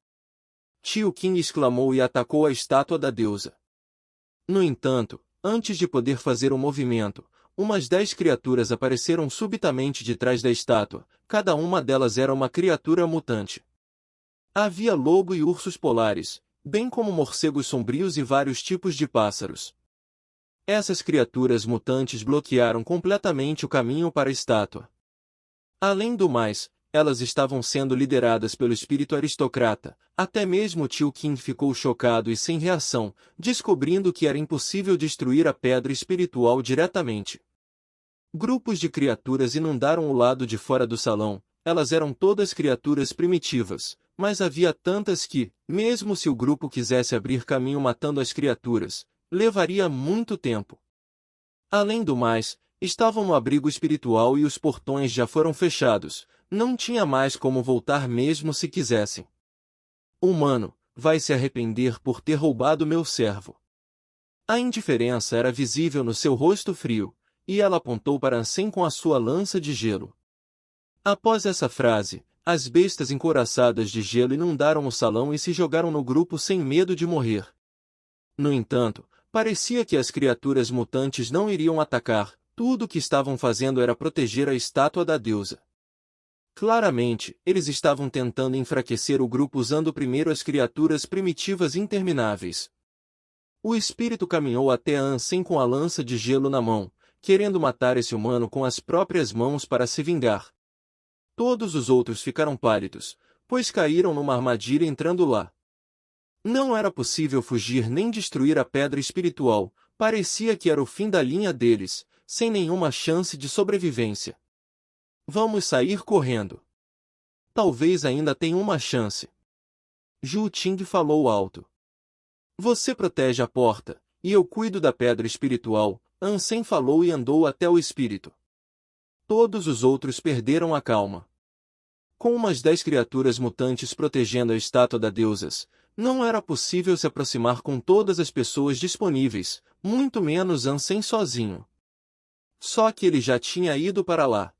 Speaker 1: Tio King exclamou e atacou a estátua da deusa. No entanto, antes de poder fazer um movimento, umas 10 criaturas apareceram subitamente de trás da estátua, cada uma delas era uma criatura mutante. Havia lobo e ursos polares, bem como morcegos sombrios e vários tipos de pássaros. Essas criaturas mutantes bloquearam completamente o caminho para a estátua. Além do mais, elas estavam sendo lideradas pelo espírito aristocrata. Até mesmo o tio King ficou chocado e sem reação, descobrindo que era impossível destruir a pedra espiritual diretamente. Grupos de criaturas inundaram o lado de fora do salão. Elas eram todas criaturas primitivas, mas havia tantas que, mesmo se o grupo quisesse abrir caminho matando as criaturas, levaria muito tempo. Além do mais, estavam no abrigo espiritual e os portões já foram fechados, não tinha mais como voltar mesmo se quisessem. Humano, vai se arrepender por ter roubado meu servo. A indiferença era visível no seu rosto frio, e ela apontou para Ansem com a sua lança de gelo. Após essa frase, as bestas encouraçadas de gelo inundaram o salão e se jogaram no grupo sem medo de morrer. No entanto, parecia que as criaturas mutantes não iriam atacar, tudo o que estavam fazendo era proteger a estátua da deusa. Claramente, eles estavam tentando enfraquecer o grupo usando primeiro as criaturas primitivas intermináveis. O espírito caminhou até Ansem com a lança de gelo na mão, querendo matar esse humano com as próprias mãos para se vingar. Todos os outros ficaram pálidos, pois caíram numa armadilha entrando lá. Não era possível fugir nem destruir a pedra espiritual, parecia que era o fim da linha deles, sem nenhuma chance de sobrevivência. Vamos sair correndo. Talvez ainda tenha uma chance. Zhu Ting falou alto. Você protege a porta, e eu cuido da pedra espiritual, Ansem falou e andou até o espírito. Todos os outros perderam a calma. Com umas 10 criaturas mutantes protegendo a estátua da deusas, não era possível se aproximar com todas as pessoas disponíveis, muito menos Ansem sozinho. Só que ele já tinha ido para lá.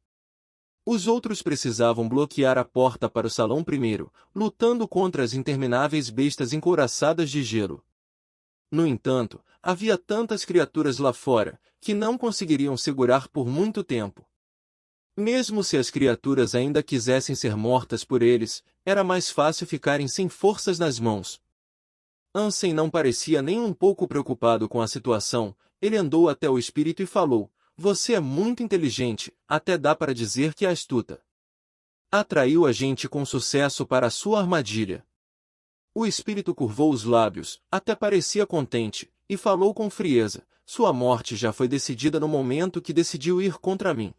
Speaker 1: Os outros precisavam bloquear a porta para o salão primeiro, lutando contra as intermináveis bestas encouraçadas de gelo. No entanto, havia tantas criaturas lá fora, que não conseguiriam segurar por muito tempo. Mesmo se as criaturas ainda quisessem ser mortas por eles, era mais fácil ficarem sem forças nas mãos. Ansem não parecia nem um pouco preocupado com a situação, ele andou até o espírito e falou, você é muito inteligente, até dá para dizer que é astuta. Atraiu a gente com sucesso para a sua armadilha. O espírito curvou os lábios, até parecia contente, e falou com frieza, sua morte já foi decidida no momento que decidiu ir contra mim.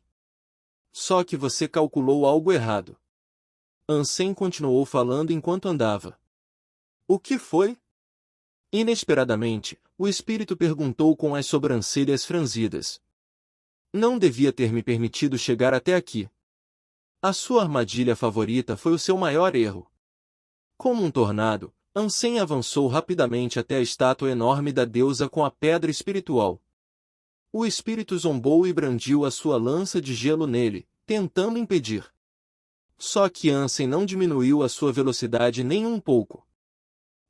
Speaker 1: Só que você calculou algo errado. Ansem continuou falando enquanto andava. O que foi? Inesperadamente, o espírito perguntou com as sobrancelhas franzidas. Não devia ter me permitido chegar até aqui. A sua armadilha favorita foi o seu maior erro. Como um tornado, Ansem avançou rapidamente até a estátua enorme da deusa com a pedra espiritual. O espírito zombou e brandiu a sua lança de gelo nele, tentando impedir. Só que Ansem não diminuiu a sua velocidade nem um pouco.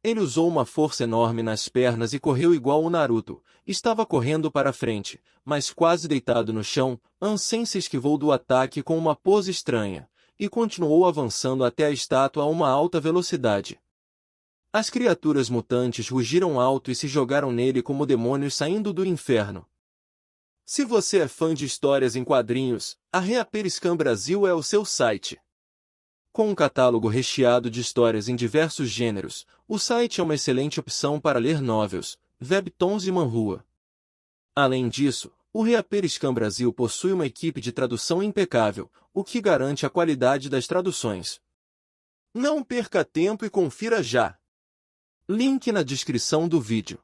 Speaker 1: Ele usou uma força enorme nas pernas e correu igual o Naruto. Estava correndo para frente, mas quase deitado no chão, Ansem se esquivou do ataque com uma pose estranha, e continuou avançando até a estátua a uma alta velocidade. As criaturas mutantes rugiram alto e se jogaram nele como demônios saindo do inferno. Se você é fã de histórias em quadrinhos, a Reaperiscan Brasil é o seu site. Com um catálogo recheado de histórias em diversos gêneros, o site é uma excelente opção para ler novels, webtoons e manhua. Além disso, o Reaperiscan Brasil possui uma equipe de tradução impecável, o que garante a qualidade das traduções. Não perca tempo e confira já. Link na descrição do vídeo.